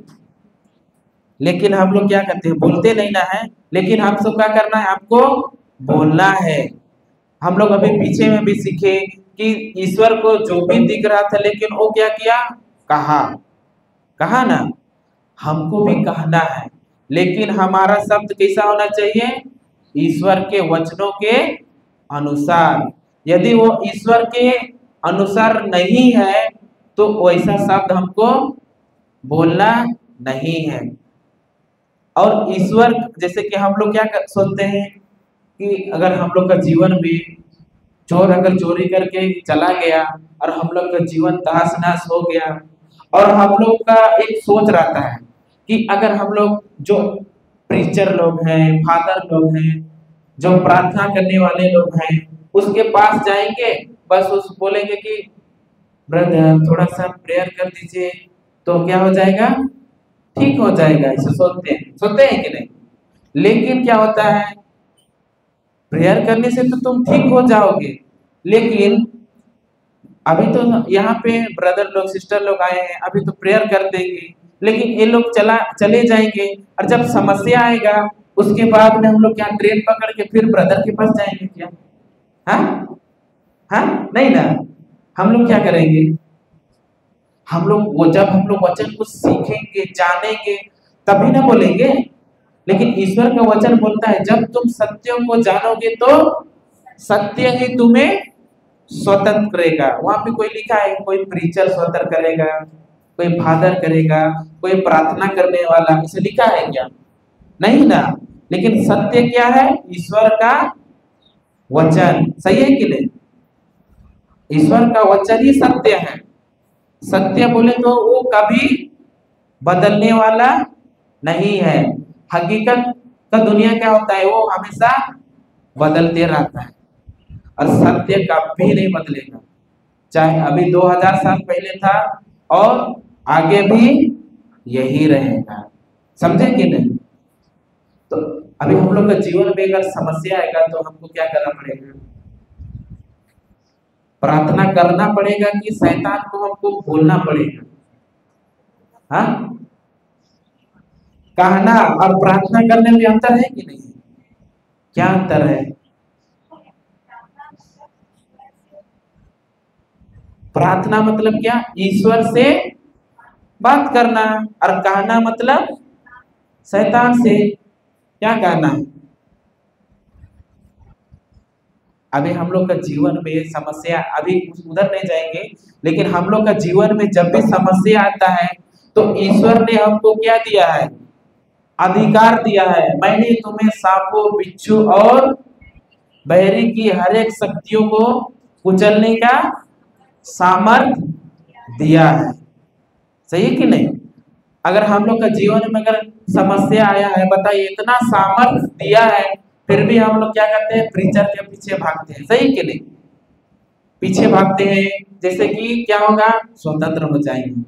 S1: लेकिन हम लोग क्या करते हैं? बोलते नहीं ना है। लेकिन हम सब क्या करना है? आपको बोलना है। हम लोग अभी पीछे में भी सीखे कि ईश्वर को जो भी दिख रहा था, लेकिन वो क्या किया? कहा। कहा ना। हमको भी कहना है, लेकिन हमारा शब्द कैसा होना चाहिए? ईश्वर के वचनों के अनुसार। यदि वो ईश्वर के अनुसार नहीं है, तो वैसा शब्द हमको बोलना नहीं है। और ईश्वर, जैसे कि हम लोग क्या सोचते हैं कि अगर हम लोग का जीवन में चोर अगर चोरी करके चला गया और हम लोग का जीवन तहस नहस हो गया, और हम लोग का एक सोच रहता है कि अगर हम लोग जो प्रीचर लोग हैं, फादर लोग हैं, जो प्रार्थना करने वाले लोग हैं, उसके पास जाएंगे, बस उस बोलेंगे कि ब्रदर थोड़ा सा प्रेयर कर दीजिए, तो क्या हो जाएगा? ठीक हो जाएगा। ऐसे सोचते हैं कि नहीं? लेकिन क्या होता है? प्रेयर करने से तो तुम ठीक हो जाओगे, लेकिन अभी तो यहाँ पे ब्रदर लोग सिस्टर लोग आए हैं, अभी तो प्रेयर कर देंगे, लेकिन ये लोग चले जाएंगे, और जब समस्या आएगा उसके बाद में हम लोग क्या ट्रेन पकड़ के फिर ब्रदर के पास जाएंगे क्या? हाँ, हाँ, नहीं ना। हम लोग क्या करेंगे? हम लोग वो जब हम लोग वचन को सीखेंगे, जानेंगे, तभी ना बोलेंगे। लेकिन ईश्वर का वचन बोलता है जब तुम सत्यों को जानोगे तो सत्य ही तुम्हें स्वतंत्र करेगा। वहां पे कोई लिखा है कोई प्रीचर स्वतंत्र करेगा, कोई फादर करेगा, कोई प्रार्थना करने वाला, इसे लिखा है क्या? नहीं ना। लेकिन सत्य क्या है? ईश्वर का वचन। सही है कि नहीं? ईश्वर का वचन ही सत्य है। सत्य बोले तो वो कभी बदलने वाला नहीं है। हकीकत का दुनिया क्या होता है? वो हमेशा बदलते रहता है, और सत्य कभी नहीं बदलेगा। चाहे अभी 2000 साल पहले था और आगे भी यही रहेगा। समझे कि नहीं? तो अभी हम लोग का जीवन में अगर समस्या आएगा तो हमको क्या करना पड़ेगा? प्रार्थना करना पड़ेगा कि शैतान को हमको बोलना पड़ेगा? हाँ, कहना और प्रार्थना करने में अंतर है कि नहीं? क्या अंतर है? प्रार्थना मतलब क्या? ईश्वर से बात करना, और कहना मतलब शैतान से क्या कहना है? अभी हम लोग का जीवन में समस्या, अभी उधर नहीं जाएंगे, लेकिन हम लोग का जीवन में जब भी समस्या आता है तो ईश्वर ने हमको क्या दिया है? अधिकार दिया है। मैंने तुम्हें सांपों, बिच्छू और बहरी की हर एक शक्तियों को कुचलने का सामर्थ दिया है। सही है कि नहीं? अगर हम लोग का जीवन में अगर समस्या आया है, बताइए, इतना सामर्थ दिया है, फिर भी हम लोग क्या करते हैं? प्रीचर के पीछे भागते हैं। सही कि नहीं? पीछे भागते हैं, जैसे कि क्या होगा? स्वतंत्र हो जाएंगे।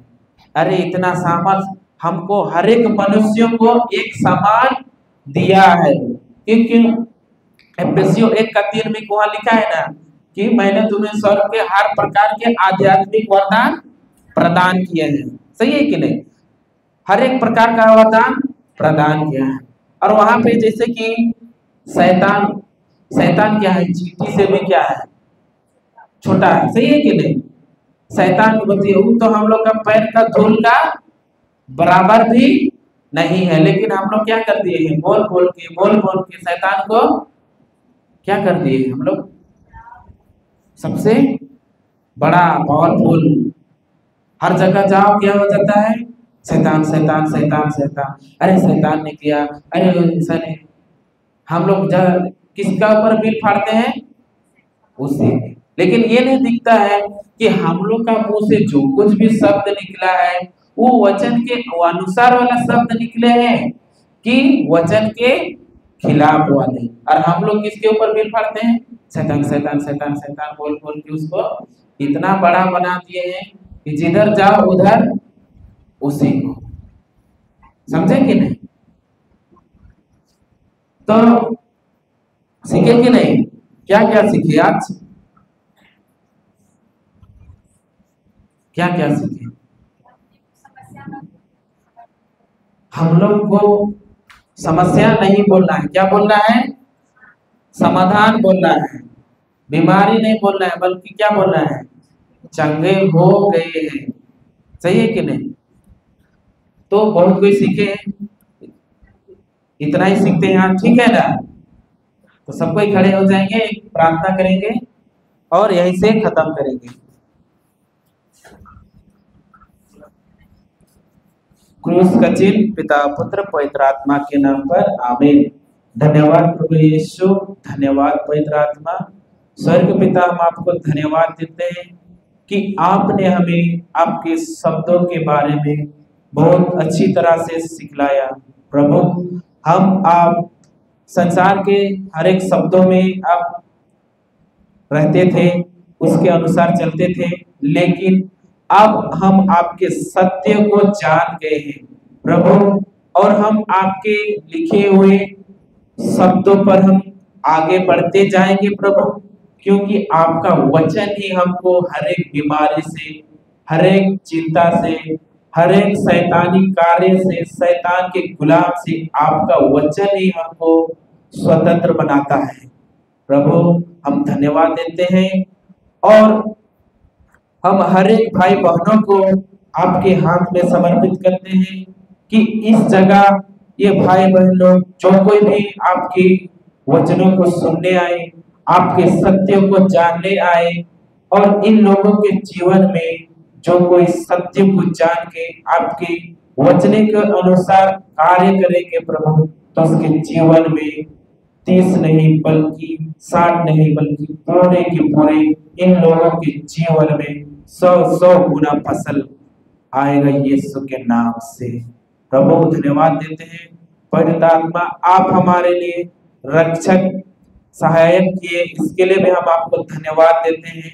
S1: अरे इतना सामर्थ हमको हर एक मनुष्यों को एक समान दिया है, क्योंकि एफएससी 1:3 में वहां लिखा है ना कि मैंने तुम्हें स्वर्ग के हर प्रकार के आध्यात्मिक वरदान प्रदान किए हैं। सही है कि नहीं? हर एक प्रकार का वरदान प्रदान किया है। और वहां पे जैसे कि शैतान, शैतान क्या है? चींटी से भी क्या है? छोटा है। सही है कि नहीं? शैतान तो हम लोग का पैर का धूल का बराबर भी नहीं है, लेकिन हम लोग क्या कर दिए हैं? बोल बोल के शैतान को क्या कर दिए हम लोग? सबसे बड़ा पावरफुल। हर जगह जाओ क्या हो जाता है? शैतान शैतान शैतान शैतान। अरे शैतान ने किया, अरे ऐसा नहीं। हम लोग किसका ऊपर बिल फाड़ते हैं? उसी। लेकिन ये नहीं दिखता है कि हम लोग का मुंह से जो कुछ भी शब्द निकला है वो वचन के अनुसार वाला शब्द निकले हैं कि वचन के खिलाफ वाले। और हम लोग किसके ऊपर बिल फाड़ते हैं? शैतान शैतान शैतान शैतान बोल के उसको इतना बड़ा बना दिए हैं कि जिधर जाओ उधर उसी को। समझे कि नहीं? तो सीखे कि नहीं? क्या क्या सीखे आज? क्या क्या सीखे? हम लोग को समस्या नहीं बोलना है। क्या बोलना है? समाधान बोलना है। बीमारी नहीं बोलना है, बल्कि क्या बोलना है? चंगे हो गए हैं। सही है कि नहीं? तो बहुत कोई सीखे हैं, इतना ही सीखते हैं। हाँ, ठीक है ना? तो सबको ही खड़े हो जाएंगे, प्रार्थना करेंगे और यहीं से खत्म करेंगे। क्रूस का चिन्ह पिता, पुत्र, पवित्र आत्मा के नाम पर आमीन। धन्यवाद प्रभु यीशु, धन्यवाद पवित्र आत्मा। स्वर्ग पिता, हम आपको धन्यवाद देते हैं कि आपने हमें आपके शब्दों के बारे में बहुत अच्छी तरह से सिखलाया। प्रभु, हम आप संसार के हर एक शब्दों में आप रहते थे, उसके अनुसार चलते थे, लेकिन अब हम आपके सत्य को जान गए हैं प्रभु, और हम आपके लिखे हुए शब्दों पर हम आगे बढ़ते जाएंगे प्रभु, क्योंकि आपका वचन ही हमको हर एक बीमारी से, हर एक चिंता से, हर एक शैतानी कार्य से, शैतान के गुलाम से आपका वचन ही हमको स्वतंत्र बनाता है। प्रभु, हम धन्यवाद देते हैं और हम हर एक भाई बहनों को आपके हाथ में समर्पित करते हैं कि इस जगह ये भाई बहन लोग जो कोई भी आपके वचनों को सुनने आए, आपके सत्यों को जानने आए, और इन लोगों के जीवन में जो कोई सत्य को जान के आपके वचन के अनुसार कार्य करेंगे प्रभु, तो उसके जीवन में 30 नहीं बल्कि 60 नहीं बल्कि पूरे के पूरे इन लोगों के जीवन में 100 गुना फसल आएगा यीशु के नाम से। प्रभु, धन्यवाद देते हैं। पवित्र आत्मा, आप हमारे लिए रक्षक सहायक किए, इसके लिए भी हम आपको धन्यवाद देते हैं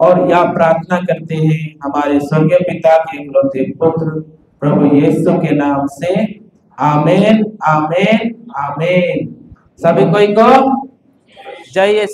S1: और यह प्रार्थना करते हैं हमारे स्वर्गीय पिता के इकलौते पुत्र प्रभु यीशु के नाम से। आमीन, आमीन, आमीन। सभी कोई को जय।